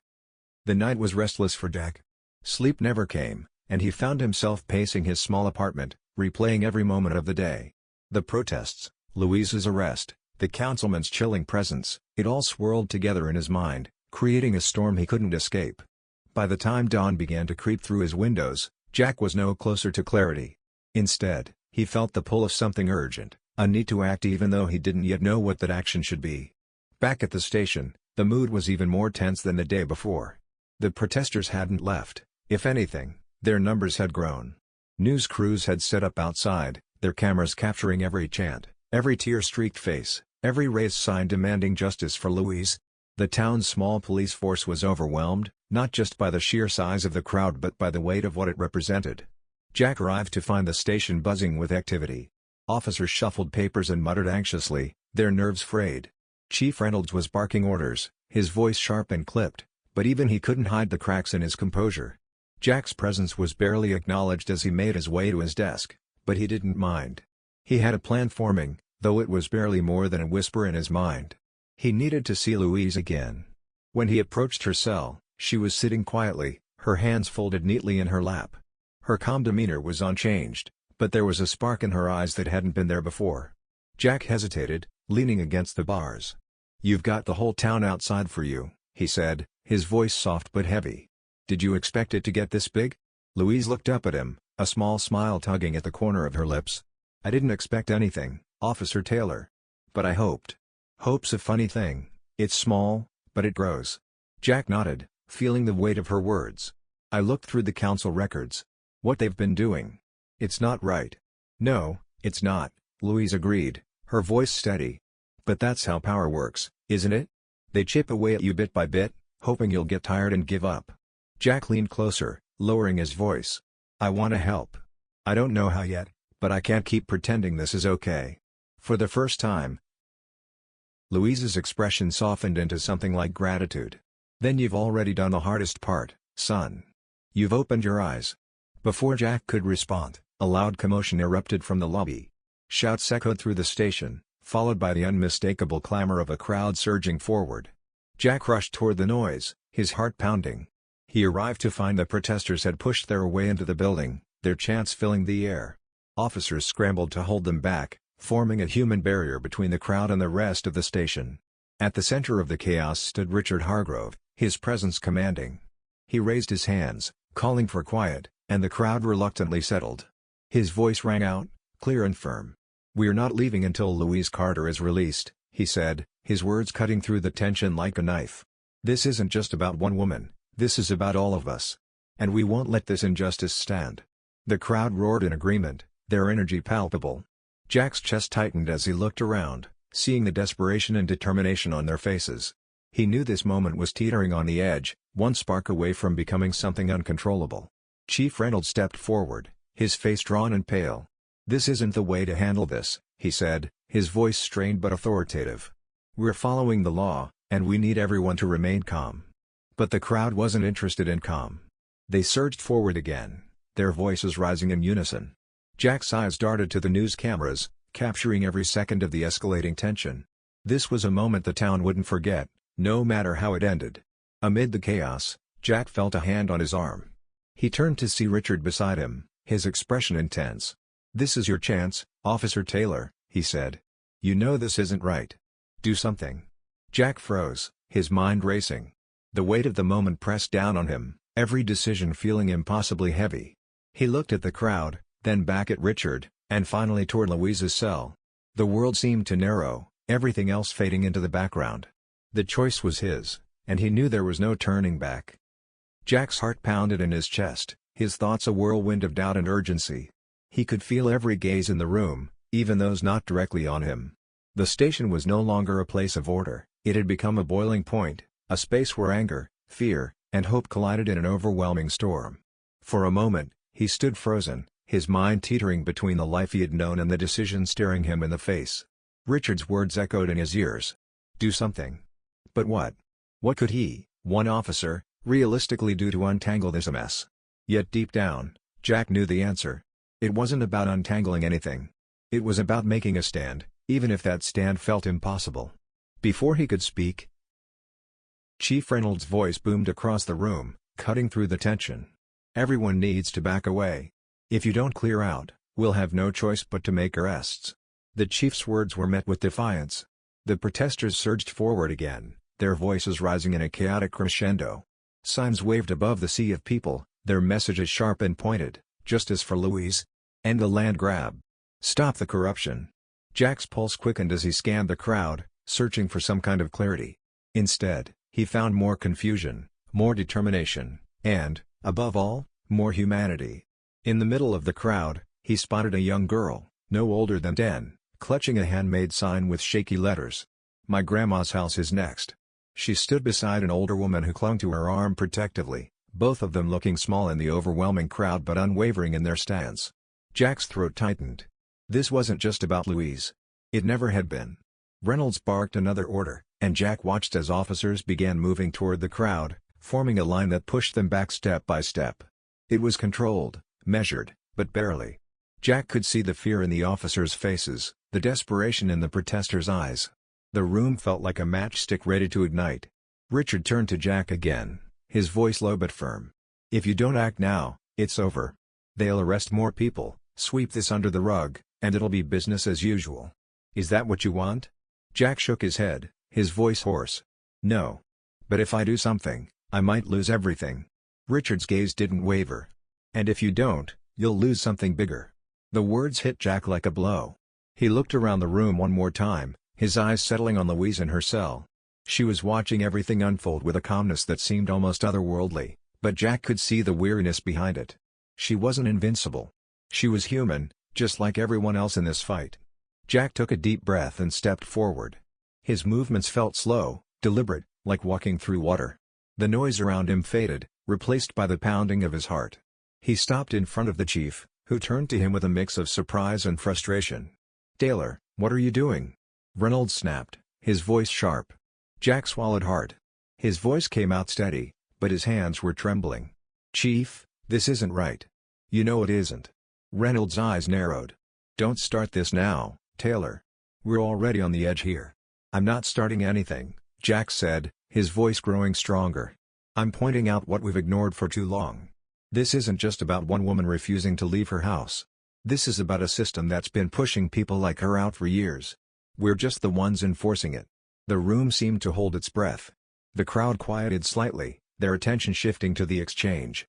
The night was restless for Jack. Sleep never came, and he found himself pacing his small apartment, replaying every moment of the day. The protests, Louise's arrest, the councilman's chilling presence, it all swirled together in his mind, creating a storm he couldn't escape. By the time dawn began to creep through his windows, Jack was no closer to clarity. Instead, he felt the pull of something urgent, a need to act even though he didn't yet know what that action should be. Back at the station, the mood was even more tense than the day before. The protesters hadn't left. If anything, their numbers had grown. News crews had set up outside, their cameras capturing every chant, every tear-streaked face, every raised sign demanding justice for Louise. The town's small police force was overwhelmed, not just by the sheer size of the crowd but by the weight of what it represented. Jack arrived to find the station buzzing with activity. Officers shuffled papers and muttered anxiously, their nerves frayed. Chief Reynolds was barking orders, his voice sharp and clipped, but even he couldn't hide the cracks in his composure. Jack's presence was barely acknowledged as he made his way to his desk, but he didn't mind. He had a plan forming, though it was barely more than a whisper in his mind. He needed to see Louise again. When he approached her cell, she was sitting quietly, her hands folded neatly in her lap. Her calm demeanor was unchanged, but there was a spark in her eyes that hadn't been there before. Jack hesitated, leaning against the bars. "You've got the whole town outside for you," he said, his voice soft but heavy. "Did you expect it to get this big?" Louise looked up at him, a small smile tugging at the corner of her lips. "I didn't expect anything, Officer Taylor. But I hoped." Hope's a funny thing, it's small, but it grows. Jack nodded, feeling the weight of her words. I looked through the council records. What they've been doing. It's not right. No, it's not, Louise agreed, her voice steady. But that's how power works, isn't it? They chip away at you bit by bit, hoping you'll get tired and give up. Jack leaned closer, lowering his voice. I want to help. I don't know how yet, but I can't keep pretending this is okay. For the first time. Louise's expression softened into something like gratitude. Then you've already done the hardest part, son. You've opened your eyes. Before Jack could respond, a loud commotion erupted from the lobby. Shouts echoed through the station, followed by the unmistakable clamor of a crowd surging forward. Jack rushed toward the noise, his heart pounding. He arrived to find the protesters had pushed their way into the building, their chants filling the air. Officers scrambled to hold them back, forming a human barrier between the crowd and the rest of the station. At the center of the chaos stood Richard Hargrove, his presence commanding. He raised his hands, calling for quiet, and the crowd reluctantly settled. His voice rang out, clear and firm. "We're not leaving until Louise Carter is released," he said, his words cutting through the tension like a knife. "This isn't just about one woman, this is about all of us. And we won't let this injustice stand." The crowd roared in agreement, their energy palpable. Jack's chest tightened as he looked around, seeing the desperation and determination on their faces. He knew this moment was teetering on the edge, one spark away from becoming something uncontrollable. Chief Reynolds stepped forward, his face drawn and pale. "This isn't the way to handle this," he said, his voice strained but authoritative. "We're following the law, and we need everyone to remain calm." But the crowd wasn't interested in calm. They surged forward again, their voices rising in unison. Jack's eyes darted to the news cameras, capturing every second of the escalating tension. This was a moment the town wouldn't forget, no matter how it ended. Amid the chaos, Jack felt a hand on his arm. He turned to see Richard beside him, his expression intense. "This is your chance, Officer Taylor," he said. "You know this isn't right. Do something." Jack froze, his mind racing. The weight of the moment pressed down on him, every decision feeling impossibly heavy. He looked at the crowd, then back at Richard, and finally toward Louise's cell. The world seemed to narrow, everything else fading into the background. The choice was his, and he knew there was no turning back. Jack's heart pounded in his chest, his thoughts a whirlwind of doubt and urgency. He could feel every gaze in the room, even those not directly on him. The station was no longer a place of order, it had become a boiling point, a space where anger, fear, and hope collided in an overwhelming storm. For a moment, he stood frozen, his mind teetering between the life he had known and the decision staring him in the face. Richard's words echoed in his ears. Do something. But what? What could he, one officer, realistically do to untangle this mess? Yet deep down, Jack knew the answer. It wasn't about untangling anything. It was about making a stand, even if that stand felt impossible. Before he could speak, Chief Reynolds' voice boomed across the room, cutting through the tension. "Everyone needs to back away. If you don't clear out, we'll have no choice but to make arrests." The chief's words were met with defiance. The protesters surged forward again, their voices rising in a chaotic crescendo. Signs waved above the sea of people, their messages sharp and pointed: justice for Louise. End the land grab. Stop the corruption. Jack's pulse quickened as he scanned the crowd, searching for some kind of clarity. Instead, he found more confusion, more determination, and, above all, more humanity. In the middle of the crowd, he spotted a young girl, no older than 10, clutching a handmade sign with shaky letters. "My grandma's house is next." She stood beside an older woman who clung to her arm protectively, both of them looking small in the overwhelming crowd but unwavering in their stance. Jack's throat tightened. This wasn't just about Louise. It never had been. Reynolds barked another order, and Jack watched as officers began moving toward the crowd, forming a line that pushed them back step by step. It was controlled, measured, but barely. Jack could see the fear in the officers' faces, the desperation in the protesters' eyes. The room felt like a matchstick ready to ignite. Richard turned to Jack again, his voice low but firm. "If you don't act now, it's over. They'll arrest more people, sweep this under the rug, and it'll be business as usual. Is that what you want?" Jack shook his head, his voice hoarse. "No. But if I do something, I might lose everything." Richard's gaze didn't waver. "And if you don't, you'll lose something bigger." The words hit Jack like a blow. He looked around the room one more time, his eyes settling on Louise in her cell. She was watching everything unfold with a calmness that seemed almost otherworldly, but Jack could see the weariness behind it. She wasn't invincible. She was human, just like everyone else in this fight. Jack took a deep breath and stepped forward. His movements felt slow, deliberate, like walking through water. The noise around him faded, replaced by the pounding of his heart. He stopped in front of the chief, who turned to him with a mix of surprise and frustration. "Taylor, what are you doing?" Reynolds snapped, his voice sharp. Jack swallowed hard. His voice came out steady, but his hands were trembling. "Chief, this isn't right." "You know it isn't." Reynolds' eyes narrowed. "Don't start this now, Taylor. We're already on the edge here." "I'm not starting anything," Jack said, his voice growing stronger. "I'm pointing out what we've ignored for too long. This isn't just about one woman refusing to leave her house. This is about a system that's been pushing people like her out for years. We're just the ones enforcing it." The room seemed to hold its breath. The crowd quieted slightly, their attention shifting to the exchange.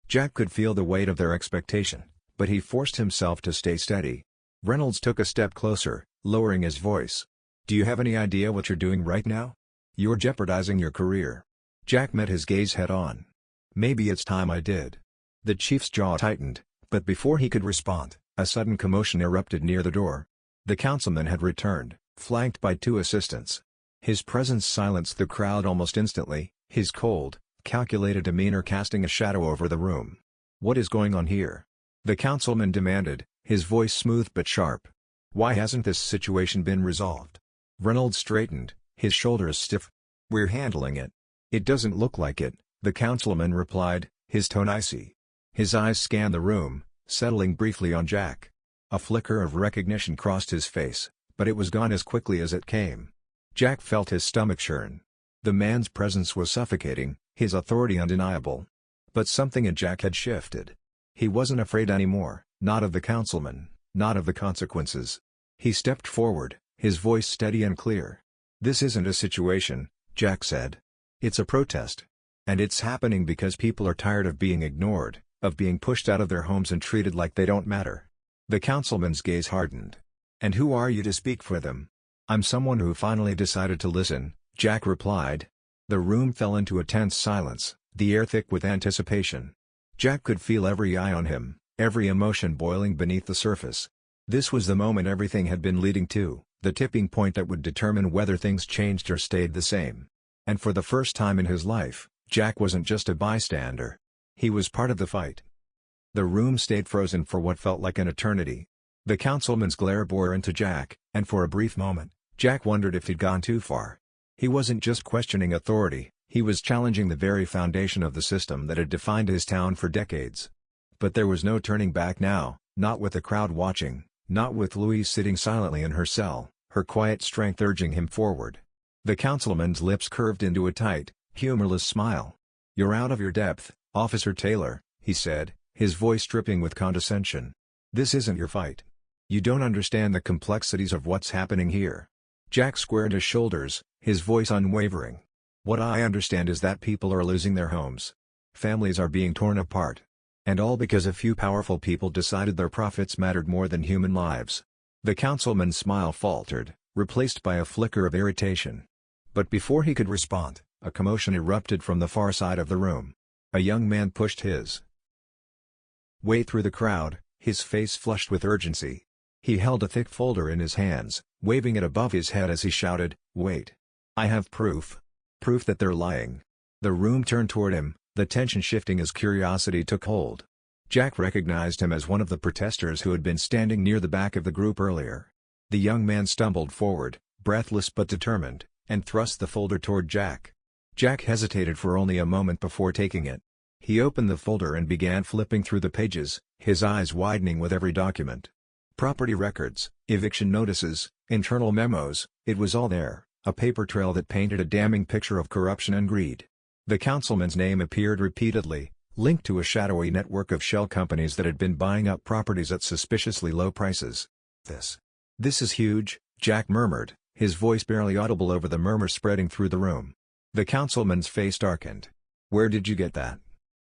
Jack could feel the weight of their expectation, but he forced himself to stay steady. Reynolds took a step closer, lowering his voice. "Do you have any idea what you're doing right now? You're jeopardizing your career." Jack met his gaze head-on. "Maybe it's time I did." The chief's jaw tightened, but before he could respond, a sudden commotion erupted near the door. The councilman had returned, flanked by two assistants. His presence silenced the crowd almost instantly, his cold, calculated demeanor casting a shadow over the room. "What is going on here?" the councilman demanded, his voice smooth but sharp. "Why hasn't this situation been resolved?" Reynolds straightened, his shoulders stiff. "We're handling it." "It doesn't look like it," the councilman replied, his tone icy. His eyes scanned the room, settling briefly on Jack. A flicker of recognition crossed his face, but it was gone as quickly as it came. Jack felt his stomach churn. The man's presence was suffocating, his authority undeniable. But something in Jack had shifted. He wasn't afraid anymore, not of the councilman, not of the consequences. He stepped forward, his voice steady and clear. "This isn't a situation," Jack said. "It's a protest. And it's happening because people are tired of being ignored, of being pushed out of their homes and treated like they don't matter." The councilman's gaze hardened. "And who are you to speak for them?" "I'm someone who finally decided to listen," Jack replied. The room fell into a tense silence, the air thick with anticipation. Jack could feel every eye on him, every emotion boiling beneath the surface. This was the moment everything had been leading to, the tipping point that would determine whether things changed or stayed the same. And for the first time in his life, Jack wasn't just a bystander. He was part of the fight. The room stayed frozen for what felt like an eternity. The councilman's glare bore into Jack, and for a brief moment, Jack wondered if he'd gone too far. He wasn't just questioning authority, he was challenging the very foundation of the system that had defined his town for decades. But there was no turning back now, not with the crowd watching, not with Louise sitting silently in her cell, her quiet strength urging him forward. The councilman's lips curved into a tight, humorless smile. "You're out of your depth, Officer Taylor," he said, his voice dripping with condescension. "This isn't your fight. You don't understand the complexities of what's happening here." Jack squared his shoulders, his voice unwavering. "What I understand is that people are losing their homes. Families are being torn apart. And all because a few powerful people decided their profits mattered more than human lives." The councilman's smile faltered, replaced by a flicker of irritation. But before he could respond, a commotion erupted from the far side of the room. A young man pushed his way through the crowd, his face flushed with urgency. He held a thick folder in his hands, waving it above his head as he shouted, "Wait. I have proof. Proof that they're lying." The room turned toward him, the tension shifting as curiosity took hold. Jack recognized him as one of the protesters who had been standing near the back of the group earlier. The young man stumbled forward, breathless but determined, and thrust the folder toward Jack. Jack hesitated for only a moment before taking it. He opened the folder and began flipping through the pages, his eyes widening with every document. Property records, eviction notices, internal memos, it was all there, a paper trail that painted a damning picture of corruption and greed. The councilman's name appeared repeatedly, linked to a shadowy network of shell companies that had been buying up properties at suspiciously low prices. This is huge," Jack murmured, his voice barely audible over the murmur spreading through the room. The councilman's face darkened. "Where did you get that?"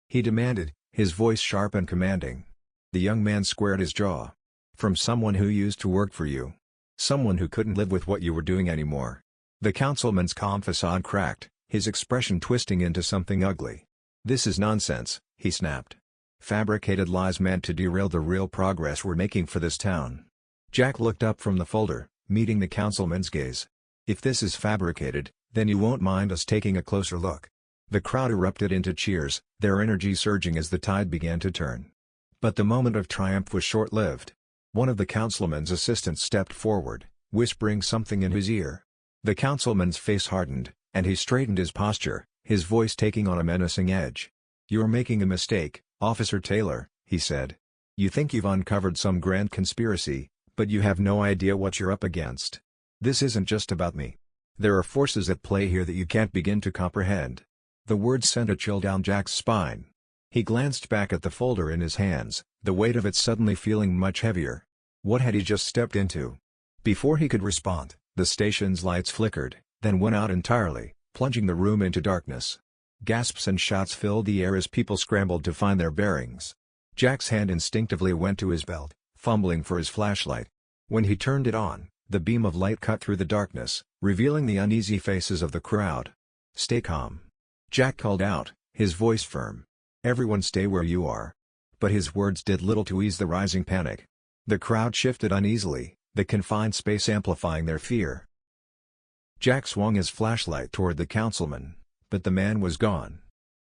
he demanded, his voice sharp and commanding. The young man squared his jaw. "From someone who used to work for you." Someone who couldn't live with what you were doing anymore. The councilman's calm facade cracked, his expression twisting into something ugly. "This is nonsense," he snapped. "Fabricated lies meant to derail the real progress we're making for this town." Jack looked up from the folder, meeting the councilman's gaze. "If this is fabricated, then you won't mind us taking a closer look." The crowd erupted into cheers, their energy surging as the tide began to turn. But the moment of triumph was short-lived. One of the councilman's assistants stepped forward, whispering something in his ear. The councilman's face hardened, and he straightened his posture, his voice taking on a menacing edge. "You're making a mistake, Officer Taylor," he said. "You think you've uncovered some grand conspiracy, but you have no idea what you're up against. This isn't just about me. There are forces at play here that you can't begin to comprehend." The words sent a chill down Jack's spine. He glanced back at the folder in his hands, the weight of it suddenly feeling much heavier. What had he just stepped into? Before he could respond, the station's lights flickered, then went out entirely, plunging the room into darkness. Gasps and shouts filled the air as people scrambled to find their bearings. Jack's hand instinctively went to his belt, fumbling for his flashlight. When he turned it on, the beam of light cut through the darkness, revealing the uneasy faces of the crowd. "Stay calm," Jack called out, his voice firm. "Everyone stay where you are." But his words did little to ease the rising panic. The crowd shifted uneasily, the confined space amplifying their fear. Jack swung his flashlight toward the councilman, but the man was gone.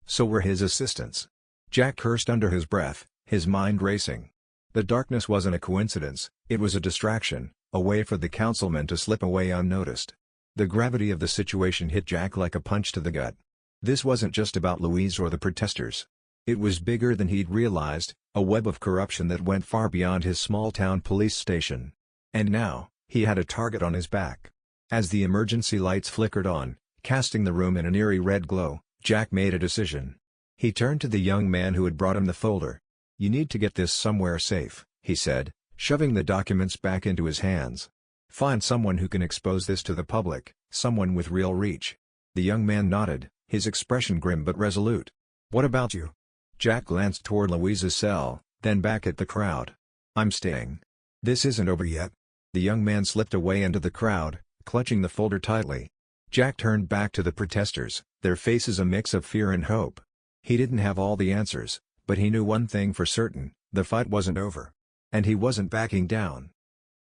So were his assistants. Jack cursed under his breath, his mind racing. The darkness wasn't a coincidence, it was a distraction, a way for the councilman to slip away unnoticed. The gravity of the situation hit Jack like a punch to the gut. This wasn't just about Louise or the protesters. It was bigger than he'd realized, a web of corruption that went far beyond his small-town police station. And now, he had a target on his back. As the emergency lights flickered on, casting the room in an eerie red glow, Jack made a decision. He turned to the young man who had brought him the folder. "You need to get this somewhere safe," he said, shoving the documents back into his hands. "Find someone who can expose this to the public, someone with real reach." The young man nodded, his expression grim but resolute. "What about you?" Jack glanced toward Louise's cell, then back at the crowd. "I'm staying. This isn't over yet." The young man slipped away into the crowd, clutching the folder tightly. Jack turned back to the protesters, their faces a mix of fear and hope. He didn't have all the answers, but he knew one thing for certain: the fight wasn't over. And he wasn't backing down.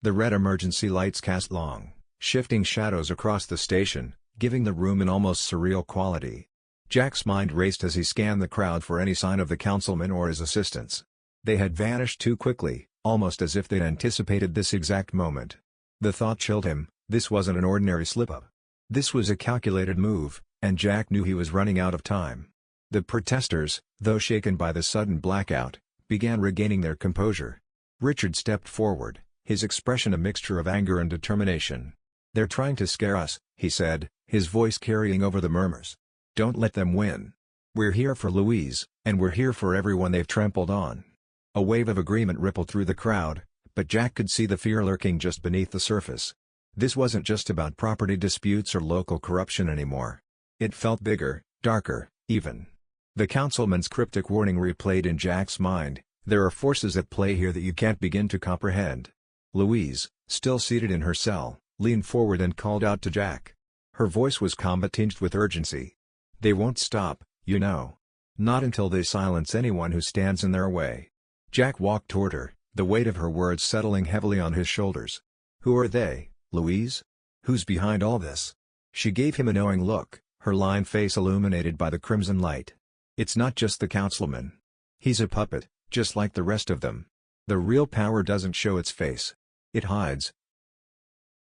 The red emergency lights cast long, shifting shadows across the station, giving the room an almost surreal quality. Jack's mind raced as he scanned the crowd for any sign of the councilman or his assistants. They had vanished too quickly, almost as if they'd anticipated this exact moment. The thought chilled him. This wasn't an ordinary slip-up. This was a calculated move, and Jack knew he was running out of time. The protesters, though shaken by the sudden blackout, began regaining their composure. Richard stepped forward, his expression a mixture of anger and determination. "They're trying to scare us," he said, his voice carrying over the murmurs. "Don't let them win. We're here for Louise, and we're here for everyone they've trampled on." A wave of agreement rippled through the crowd, but Jack could see the fear lurking just beneath the surface. This wasn't just about property disputes or local corruption anymore. It felt bigger, darker, even. The councilman's cryptic warning replayed in Jack's mind: "There are forces at play here that you can't begin to comprehend." Louise, still seated in her cell, leaned forward and called out to Jack. Her voice was calm but tinged with urgency. "They won't stop, you know. Not until they silence anyone who stands in their way." Jack walked toward her, the weight of her words settling heavily on his shoulders. "Who are they, Louise? Who's behind all this?" She gave him a knowing look, her lined face illuminated by the crimson light. "It's not just the councilman. He's a puppet, just like the rest of them. The real power doesn't show its face. It hides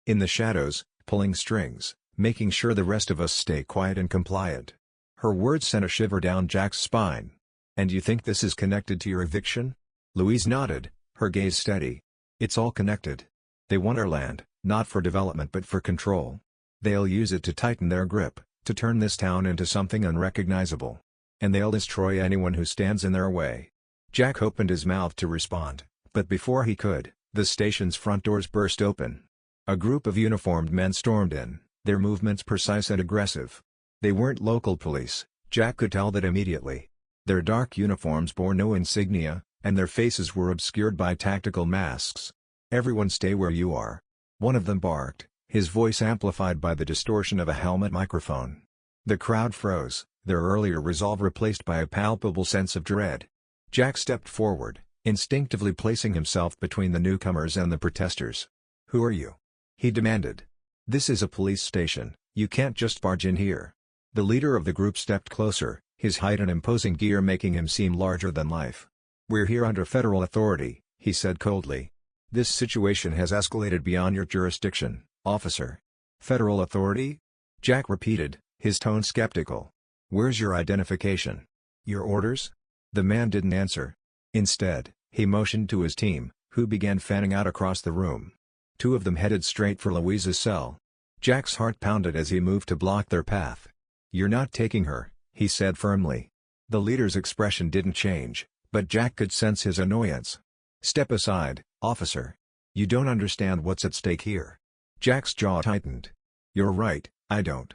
in the shadows, pulling strings, making sure the rest of us stay quiet and compliant." Her words sent a shiver down Jack's spine. "And you think this is connected to your eviction?" Louise nodded, her gaze steady. "It's all connected. They want our land, not for development but for control. They'll use it to tighten their grip, to turn this town into something unrecognizable. And they'll destroy anyone who stands in their way." Jack opened his mouth to respond, but before he could, the station's front doors burst open. A group of uniformed men stormed in, their movements precise and aggressive. They weren't local police, Jack could tell that immediately. Their dark uniforms bore no insignia, and their faces were obscured by tactical masks. "Everyone stay where you are." One of them barked, his voice amplified by the distortion of a helmet microphone. The crowd froze, their earlier resolve replaced by a palpable sense of dread. Jack stepped forward, instinctively placing himself between the newcomers and the protesters. "Who are you?" he demanded. "This is a police station, you can't just barge in here." The leader of the group stepped closer, his height and imposing gear making him seem larger than life. "We're here under federal authority," he said coldly. "This situation has escalated beyond your jurisdiction, officer." "Federal authority?" Jack repeated, his tone skeptical. "Where's your identification? Your orders?" The man didn't answer. Instead, he motioned to his team, who began fanning out across the room. Two of them headed straight for Louise's cell. Jack's heart pounded as he moved to block their path. "You're not taking her," he said firmly. The leader's expression didn't change, but Jack could sense his annoyance. "Step aside, officer. You don't understand what's at stake here." Jack's jaw tightened. "You're right, I don't.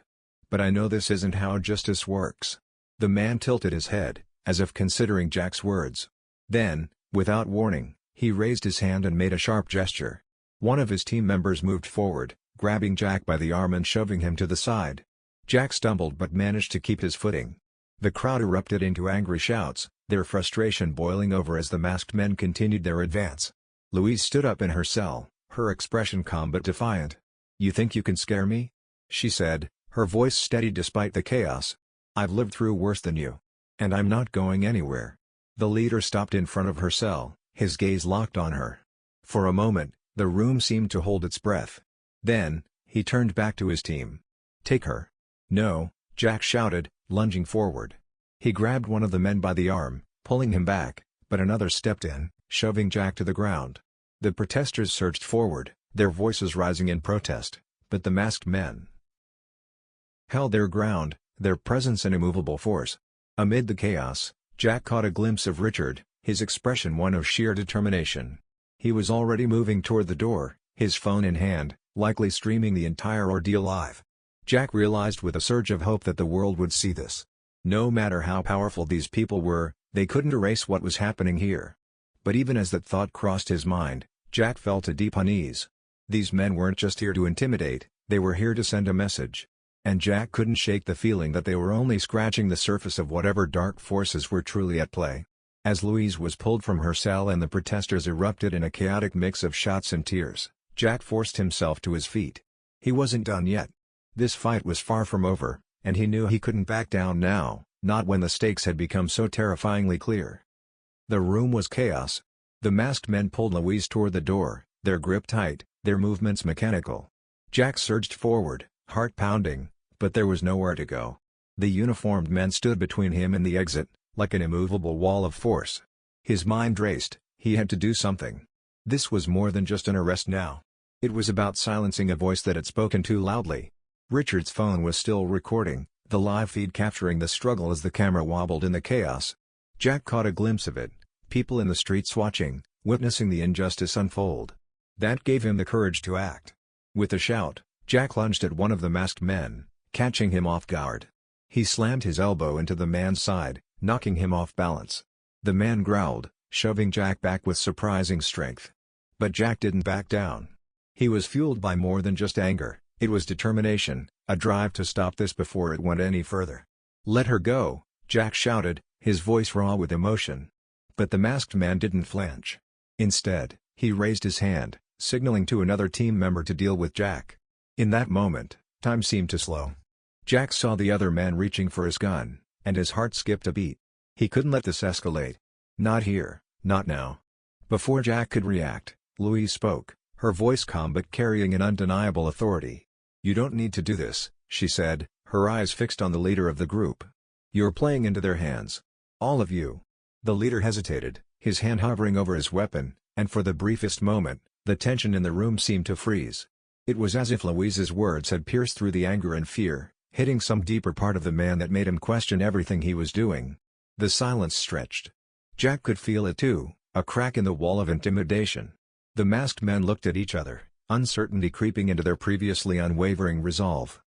But I know this isn't how justice works." The man tilted his head, as if considering Jack's words. Then, without warning, he raised his hand and made a sharp gesture. One of his team members moved forward, grabbing Jack by the arm and shoving him to the side. Jack stumbled but managed to keep his footing. The crowd erupted into angry shouts, their frustration boiling over as the masked men continued their advance. Louise stood up in her cell, her expression calm but defiant. "You think you can scare me?" she said, her voice steady despite the chaos. "I've lived through worse than you. And I'm not going anywhere." The leader stopped in front of her cell, his gaze locked on her. For a moment, the room seemed to hold its breath. Then, he turned back to his team. "Take her." "No," Jack shouted, lunging forward. He grabbed one of the men by the arm, pulling him back, but another stepped in, shoving Jack to the ground. The protesters surged forward, their voices rising in protest, but the masked men held their ground, their presence an immovable force. Amid the chaos, Jack caught a glimpse of Richard, his expression one of sheer determination. He was already moving toward the door, his phone in hand, likely streaming the entire ordeal live. Jack realized with a surge of hope that the world would see this. No matter how powerful these people were, they couldn't erase what was happening here. But even as that thought crossed his mind, Jack felt a deep unease. These men weren't just here to intimidate, they were here to send a message. And Jack couldn't shake the feeling that they were only scratching the surface of whatever dark forces were truly at play. As Louise was pulled from her cell and the protesters erupted in a chaotic mix of shots and tears, Jack forced himself to his feet. He wasn't done yet. This fight was far from over, and he knew he couldn't back down now, not when the stakes had become so terrifyingly clear. The room was chaos. The masked men pulled Louise toward the door, their grip tight, their movements mechanical. Jack surged forward, heart pounding, but there was nowhere to go. The uniformed men stood between him and the exit, like an immovable wall of force. His mind raced, he had to do something. This was more than just an arrest now. It was about silencing a voice that had spoken too loudly. Richard's phone was still recording, the live feed capturing the struggle as the camera wobbled in the chaos. Jack caught a glimpse of it, people in the streets watching, witnessing the injustice unfold. That gave him the courage to act. With a shout, Jack lunged at one of the masked men, catching him off guard. He slammed his elbow into the man's side, knocking him off balance. The man growled, shoving Jack back with surprising strength. But Jack didn't back down. He was fueled by more than just anger. It was determination, a drive to stop this before it went any further. "Let her go," Jack shouted, his voice raw with emotion. But the masked man didn't flinch. Instead, he raised his hand, signaling to another team member to deal with Jack. In that moment, time seemed to slow. Jack saw the other man reaching for his gun, and his heart skipped a beat. He couldn't let this escalate. Not here, not now. Before Jack could react, Louise spoke, her voice calm but carrying an undeniable authority. "You don't need to do this," she said, her eyes fixed on the leader of the group. "You're playing into their hands. All of you." The leader hesitated, his hand hovering over his weapon, and for the briefest moment, the tension in the room seemed to freeze. It was as if Louise's words had pierced through the anger and fear, hitting some deeper part of the man that made him question everything he was doing. The silence stretched. Jack could feel it too, a crack in the wall of intimidation. The masked men looked at each other, uncertainty creeping into their previously unwavering resolve.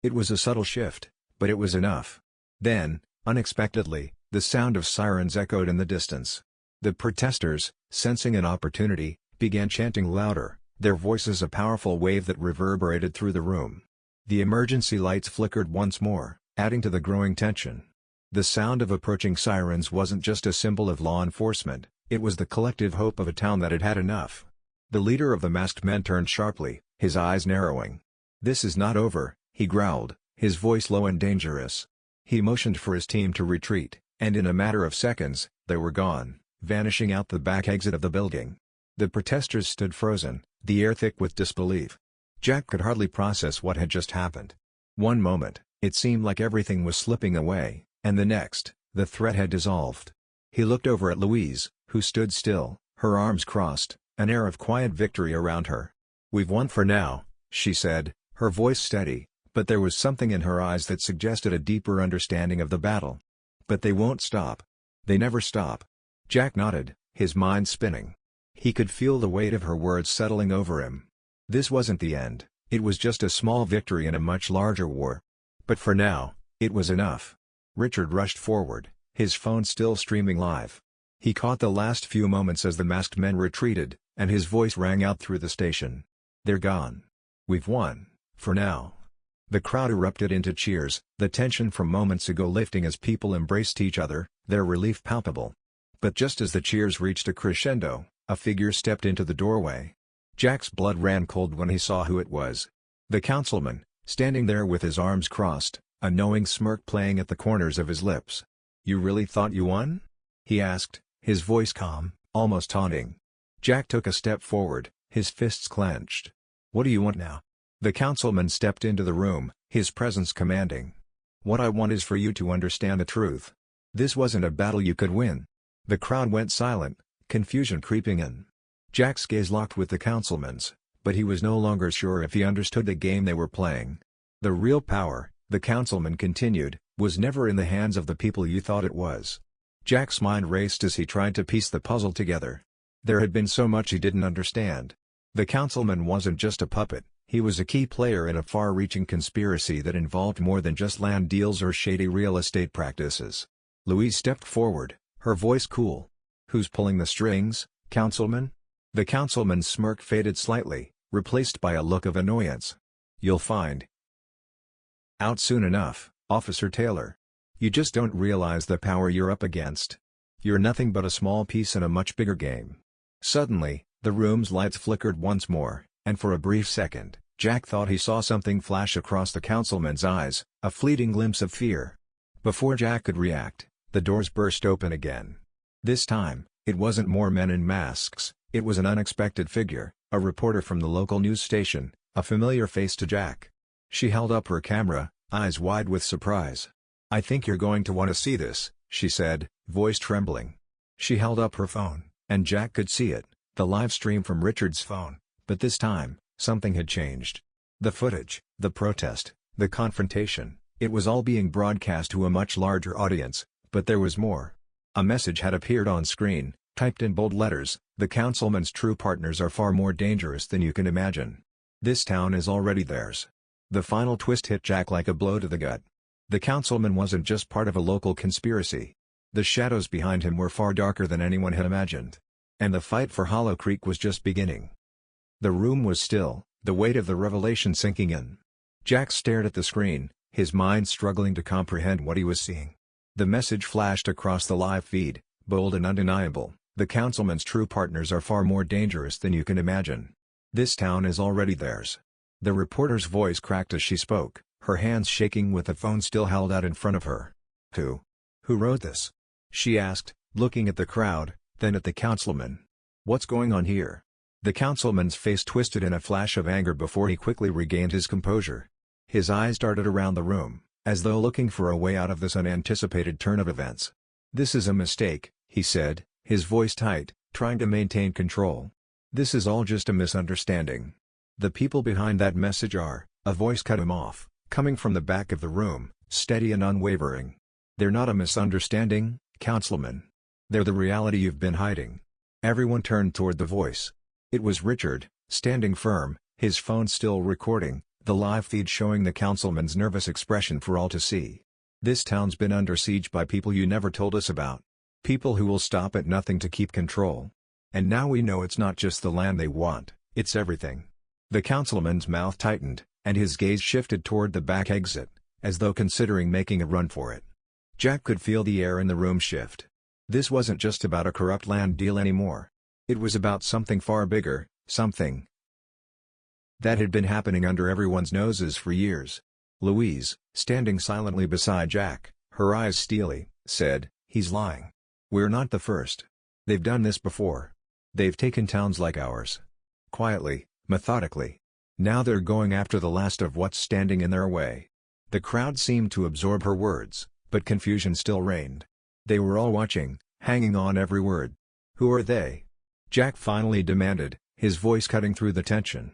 It was a subtle shift, but it was enough. Then, unexpectedly, the sound of sirens echoed in the distance. The protesters, sensing an opportunity, began chanting louder, their voices a powerful wave that reverberated through the room. The emergency lights flickered once more, adding to the growing tension. The sound of approaching sirens wasn't just a symbol of law enforcement, it was the collective hope of a town that had had enough. The leader of the masked men turned sharply, his eyes narrowing. "This is not over," he growled, his voice low and dangerous. He motioned for his team to retreat, and in a matter of seconds, they were gone, vanishing out the back exit of the building. The protesters stood frozen, the air thick with disbelief. Jack could hardly process what had just happened. One moment, it seemed like everything was slipping away, and the next, the threat had dissolved. He looked over at Louise, who stood still, her arms crossed, an air of quiet victory around her. "We've won for now," she said, her voice steady, but there was something in her eyes that suggested a deeper understanding of the battle. "But they won't stop. They never stop." Jack nodded, his mind spinning. He could feel the weight of her words settling over him. This wasn't the end, it was just a small victory in a much larger war. But for now, it was enough. Richard rushed forward, his phone still streaming live. He caught the last few moments as the masked men retreated, and his voice rang out through the station. "They're gone. We've won, for now." The crowd erupted into cheers, the tension from moments ago lifting as people embraced each other, their relief palpable. But just as the cheers reached a crescendo, a figure stepped into the doorway. Jack's blood ran cold when he saw who it was. The councilman, standing there with his arms crossed, a knowing smirk playing at the corners of his lips. "You really thought you won?" he asked, his voice calm, almost taunting. Jack took a step forward, his fists clenched. "What do you want now?" The councilman stepped into the room, his presence commanding. "What I want is for you to understand the truth. This wasn't a battle you could win." The crowd went silent, confusion creeping in. Jack's gaze locked with the councilman's, but he was no longer sure if he understood the game they were playing. "The real power," the councilman continued, "was never in the hands of the people you thought it was." Jack's mind raced as he tried to piece the puzzle together. There had been so much he didn't understand. The councilman wasn't just a puppet, he was a key player in a far-reaching conspiracy that involved more than just land deals or shady real estate practices. Louise stepped forward, her voice cool. "Who's pulling the strings, councilman?" The councilman's smirk faded slightly, replaced by a look of annoyance. "You'll find out soon enough, Officer Taylor. You just don't realize the power you're up against. You're nothing but a small piece in a much bigger game." Suddenly, the room's lights flickered once more, and for a brief second, Jack thought he saw something flash across the councilman's eyes, a fleeting glimpse of fear. Before Jack could react, the doors burst open again. This time, it wasn't more men in masks, it was an unexpected figure, a reporter from the local news station, a familiar face to Jack. She held up her camera, eyes wide with surprise. "I think you're going to want to see this," she said, voice trembling. She held up her phone, and Jack could see it, the live stream from Richard's phone, but this time, something had changed. The footage, the protest, the confrontation, it was all being broadcast to a much larger audience, but there was more. A message had appeared on screen, typed in bold letters: "The councilman's true partners are far more dangerous than you can imagine. This town is already theirs." The final twist hit Jack like a blow to the gut. The councilman wasn't just part of a local conspiracy. The shadows behind him were far darker than anyone had imagined. And the fight for Hollow Creek was just beginning. The room was still, the weight of the revelation sinking in. Jack stared at the screen, his mind struggling to comprehend what he was seeing. The message flashed across the live feed, bold and undeniable: "The councilman's true partners are far more dangerous than you can imagine. This town is already theirs." The reporter's voice cracked as she spoke, her hands shaking with the phone still held out in front of her. Who wrote this?" she asked, looking at the crowd, then at the councilman. "What's going on here?" The councilman's face twisted in a flash of anger before he quickly regained his composure. His eyes darted around the room, as though looking for a way out of this unanticipated turn of events. "This is a mistake," he said, his voice tight, trying to maintain control. "This is all just a misunderstanding. The people behind that message are—" A voice cut him off, coming from the back of the room, steady and unwavering. "They're not a misunderstanding, councilman. They're the reality you've been hiding." Everyone turned toward the voice. It was Richard, standing firm, his phone still recording, the live feed showing the councilman's nervous expression for all to see. "This town's been under siege by people you never told us about. People who will stop at nothing to keep control. And now we know it's not just the land they want, It's everything. The councilman's mouth tightened, and his gaze shifted toward the back exit, as though considering making a run for it. Jack could feel the air in the room shift. This wasn't just about a corrupt land deal anymore. It was about something far bigger, something that had been happening under everyone's noses for years. Louise, standing silently beside Jack, her eyes steely, said, "He's lying. We're not the first. They've done this before. They've taken towns like ours. Quietly, methodically. Now they're going after the last of what's standing in their way." The crowd seemed to absorb her words, but confusion still reigned. They were all watching, hanging on every word. "Who are they?" Jack finally demanded, his voice cutting through the tension.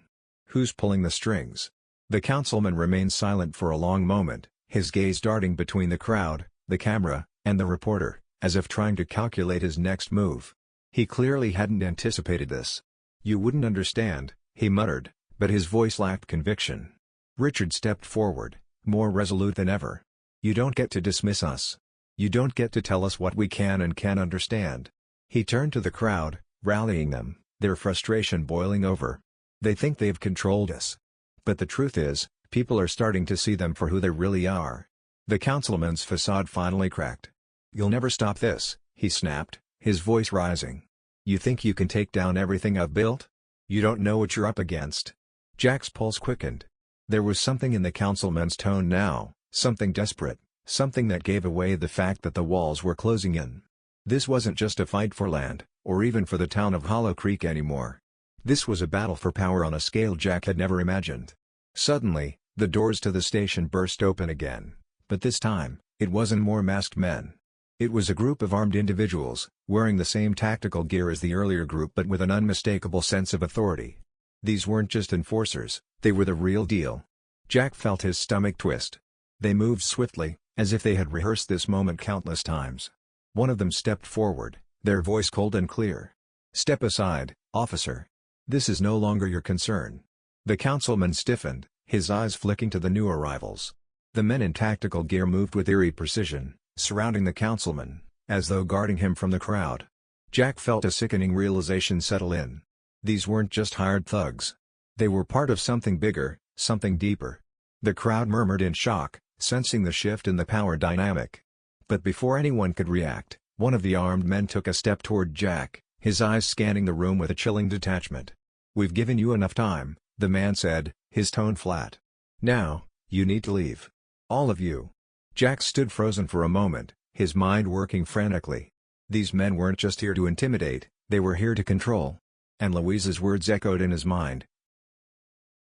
"Who's pulling the strings?" The councilman remained silent for a long moment, his gaze darting between the crowd, the camera, and the reporter, as if trying to calculate his next move. He clearly hadn't anticipated this. "You wouldn't understand," he muttered, but his voice lacked conviction. Richard stepped forward, more resolute than ever. "You don't get to dismiss us. You don't get to tell us what we can and can't understand." He turned to the crowd, rallying them, their frustration boiling over. "They think they've controlled us. But the truth is, people are starting to see them for who they really are." The councilman's facade finally cracked. "You'll never stop this," he snapped, his voice rising. "You think you can take down everything I've built? You don't know what you're up against." Jack's pulse quickened. There was something in the councilman's tone now, something desperate, something that gave away the fact that the walls were closing in. This wasn't just a fight for land, or even for the town of Hollow Creek anymore. This was a battle for power on a scale Jack had never imagined. Suddenly, the doors to the station burst open again, but this time, it wasn't more masked men. It was a group of armed individuals, wearing the same tactical gear as the earlier group but with an unmistakable sense of authority. These weren't just enforcers, they were the real deal. Jack felt his stomach twist. They moved swiftly, as if they had rehearsed this moment countless times. One of them stepped forward, their voice cold and clear. "Step aside, officer. This is no longer your concern." The councilman stiffened, his eyes flicking to the new arrivals. The men in tactical gear moved with eerie precision, surrounding the councilman, as though guarding him from the crowd. Jack felt a sickening realization settle in. These weren't just hired thugs. They were part of something bigger, something deeper. The crowd murmured in shock, sensing the shift in the power dynamic. But before anyone could react, one of the armed men took a step toward Jack, his eyes scanning the room with a chilling detachment. "We've given you enough time," the man said, his tone flat. "Now, you need to leave. All of you." Jack stood frozen for a moment, his mind working frantically. These men weren't just here to intimidate, they were here to control. And Louise's words echoed in his mind.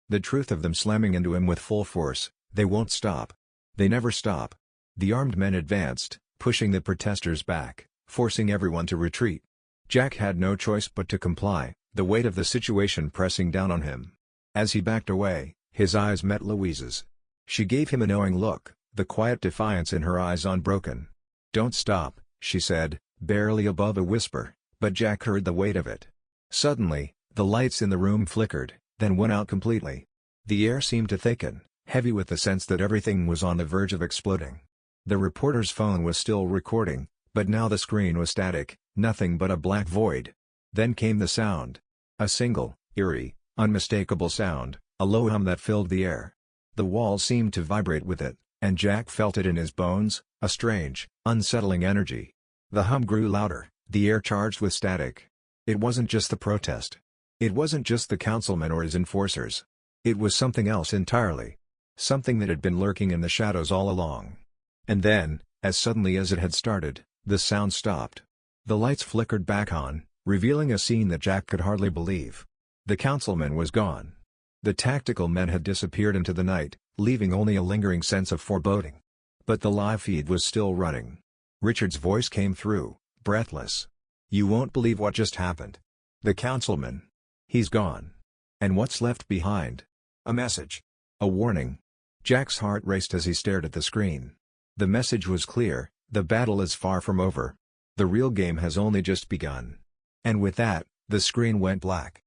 The truth of them slamming into him with full force: they won't stop. They never stop. The armed men advanced, pushing the protesters back, forcing everyone to retreat. Jack had no choice but to comply, the weight of the situation pressing down on him. As he backed away, his eyes met Louise's. She gave him a knowing look, the quiet defiance in her eyes unbroken. "Don't stop," she said, barely above a whisper, but Jack heard the weight of it. Suddenly, the lights in the room flickered, then went out completely. The air seemed to thicken, heavy with the sense that everything was on the verge of exploding. The reporter's phone was still recording, but now the screen was static, nothing but a black void. Then came the sound. A single, eerie, unmistakable sound, a low hum that filled the air. The walls seemed to vibrate with it, and Jack felt it in his bones, a strange, unsettling energy. The hum grew louder, the air charged with static. It wasn't just the protest. It wasn't just the councilman or his enforcers. It was something else entirely. Something that had been lurking in the shadows all along. And then, as suddenly as it had started, the sound stopped. The lights flickered back on, revealing a scene that Jack could hardly believe. The councilman was gone. The tactical men had disappeared into the night, leaving only a lingering sense of foreboding. But the live feed was still running. Richard's voice came through, breathless. "You won't believe what just happened. The councilman. He's gone. And what's left behind? A message. A warning." Jack's heart raced as he stared at the screen. The message was clear: the battle is far from over. The real game has only just begun. And with that, the screen went black.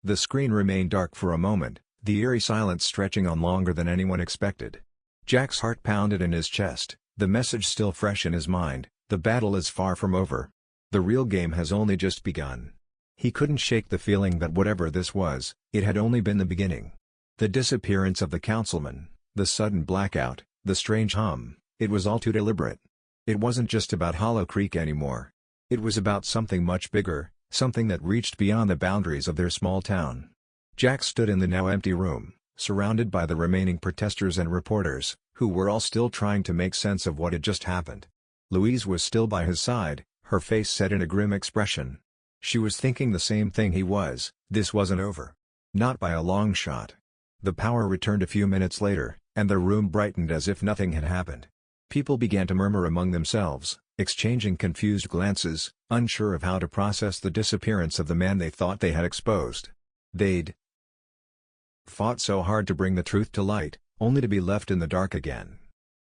The screen remained dark for a moment, the eerie silence stretching on longer than anyone expected. Jack's heart pounded in his chest, the message still fresh in his mind: the battle is far from over. The real game has only just begun. He couldn't shake the feeling that whatever this was, it had only been the beginning. The disappearance of the councilman, the sudden blackout, the strange hum, it was all too deliberate. It wasn't just about Hollow Creek anymore. It was about something much bigger, something that reached beyond the boundaries of their small town. Jack stood in the now empty room, surrounded by the remaining protesters and reporters, who were all still trying to make sense of what had just happened. Louise was still by his side, her face set in a grim expression. She was thinking the same thing he was: this wasn't over. Not by a long shot. The power returned a few minutes later, and the room brightened as if nothing had happened. People began to murmur among themselves, exchanging confused glances, unsure of how to process the disappearance of the man they thought they had exposed. They'd fought so hard to bring the truth to light, only to be left in the dark again.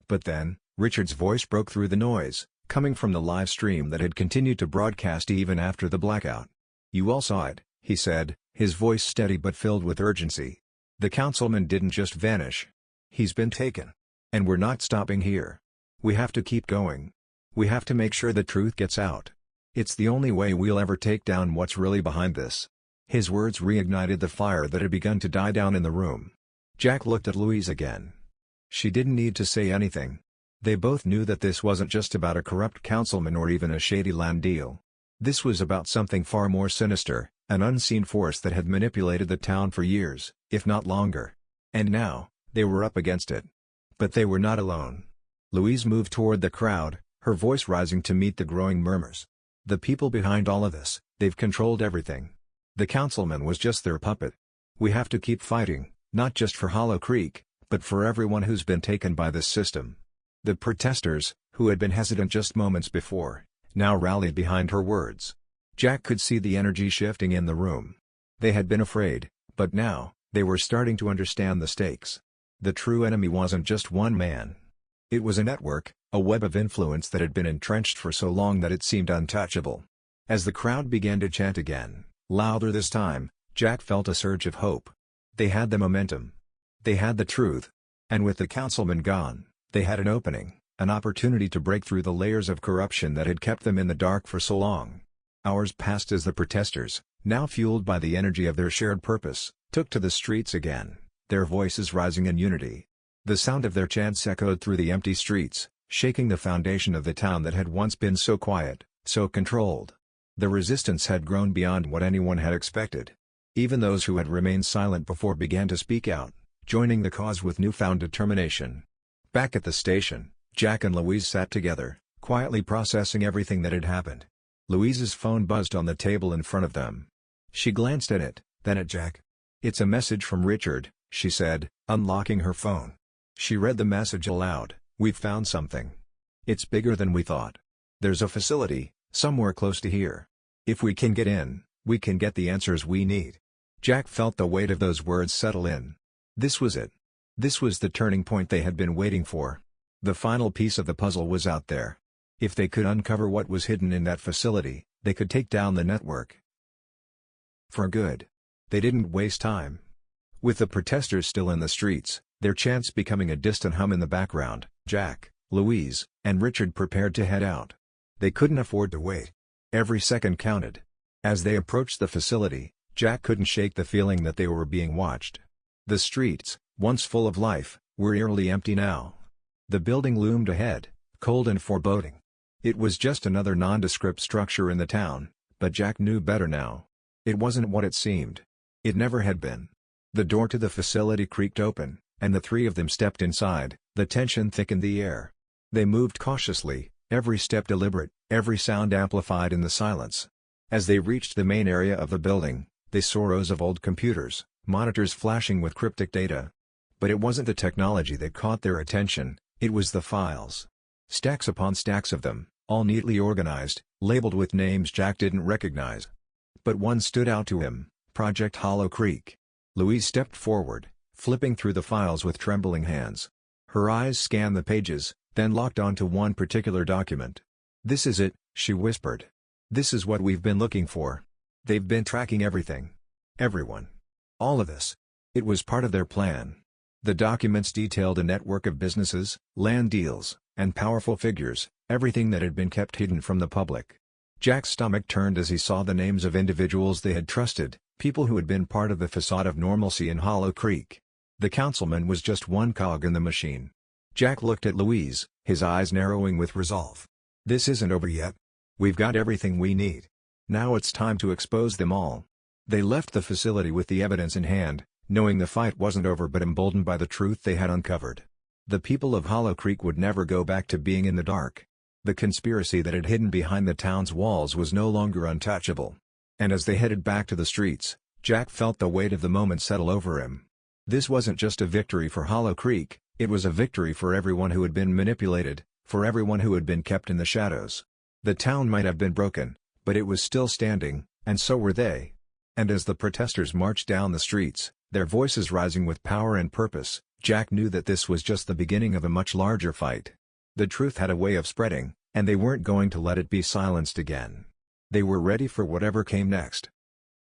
But then, Richard's voice broke through the noise, coming from the live stream that had continued to broadcast even after the blackout. "You all saw it," he said, his voice steady but filled with urgency. "The councilman didn't just vanish. He's been taken. And we're not stopping here. We have to keep going. We have to make sure the truth gets out. It's the only way we'll ever take down what's really behind this." His words reignited the fire that had begun to die down in the room. Jack looked at Louise again. She didn't need to say anything. They both knew that this wasn't just about a corrupt councilman or even a shady land deal. This was about something far more sinister, an unseen force that had manipulated the town for years, if not longer. And now, they were up against it. But they were not alone. Louise moved toward the crowd, her voice rising to meet the growing murmurs. "The people behind all of this, they've controlled everything. The councilman was just their puppet. We have to keep fighting, not just for Hollow Creek, but for everyone who's been taken by this system." The protesters, who had been hesitant just moments before, now rallied behind her words. Jack could see the energy shifting in the room. They had been afraid, but now, they were starting to understand the stakes. The true enemy wasn't just one man. It was a network, a web of influence that had been entrenched for so long that it seemed untouchable. As the crowd began to chant again, louder this time, Jack felt a surge of hope. They had the momentum. They had the truth. And with the councilman gone, they had an opening, an opportunity to break through the layers of corruption that had kept them in the dark for so long. Hours passed as the protesters, now fueled by the energy of their shared purpose, took to the streets again, their voices rising in unity. The sound of their chants echoed through the empty streets, shaking the foundation of the town that had once been so quiet, so controlled. The resistance had grown beyond what anyone had expected. Even those who had remained silent before began to speak out, joining the cause with newfound determination. Back at the station, Jack and Louise sat together, quietly processing everything that had happened. Louise's phone buzzed on the table in front of them. She glanced at it, then at Jack. "It's a message from Richard," she said, unlocking her phone. She read the message aloud. "We've found something. It's bigger than we thought. There's a facility, somewhere close to here. If we can get in, we can get the answers we need." Jack felt the weight of those words settle in. This was it. This was the turning point they had been waiting for. The final piece of the puzzle was out there. If they could uncover what was hidden in that facility, they could take down the network for good. They didn't waste time. With the protesters still in the streets, their chants becoming a distant hum in the background, Jack, Louise, and Richard prepared to head out. They couldn't afford to wait. Every second counted. As they approached the facility, Jack couldn't shake the feeling that they were being watched. The streets, once full of life, were eerily empty now. The building loomed ahead, cold and foreboding. It was just another nondescript structure in the town, but Jack knew better now. It wasn't what it seemed. It never had been. The door to the facility creaked open, and the three of them stepped inside. The tension thickened the air. They moved cautiously, every step deliberate, every sound amplified in the silence. As they reached the main area of the building, they saw rows of old computers, monitors flashing with cryptic data. But it wasn't the technology that caught their attention, it was the files. Stacks upon stacks of them, all neatly organized, labeled with names Jack didn't recognize. But one stood out to him: Project Hollow Creek. Louise stepped forward, flipping through the files with trembling hands. Her eyes scanned the pages, then locked onto one particular document. "This is it," she whispered. "This is what we've been looking for. They've been tracking everything. Everyone. All of this. It was part of their plan." The documents detailed a network of businesses, land deals, and powerful figures, everything that had been kept hidden from the public. Jack's stomach turned as he saw the names of individuals they had trusted, people who had been part of the facade of normalcy in Hollow Creek. The councilman was just one cog in the machine. Jack looked at Louise, his eyes narrowing with resolve. This isn't over yet. We've got everything we need. Now it's time to expose them all. They left the facility with the evidence in hand, knowing the fight wasn't over but emboldened by the truth they had uncovered. The people of Hollow Creek would never go back to being in the dark. The conspiracy that had hidden behind the town's walls was no longer untouchable. And as they headed back to the streets, Jack felt the weight of the moment settle over him. This wasn't just a victory for Hollow Creek, it was a victory for everyone who had been manipulated, for everyone who had been kept in the shadows. The town might have been broken, but it was still standing, and so were they. And as the protesters marched down the streets, their voices rising with power and purpose, Jack knew that this was just the beginning of a much larger fight. The truth had a way of spreading, and they weren't going to let it be silenced again. They were ready for whatever came next.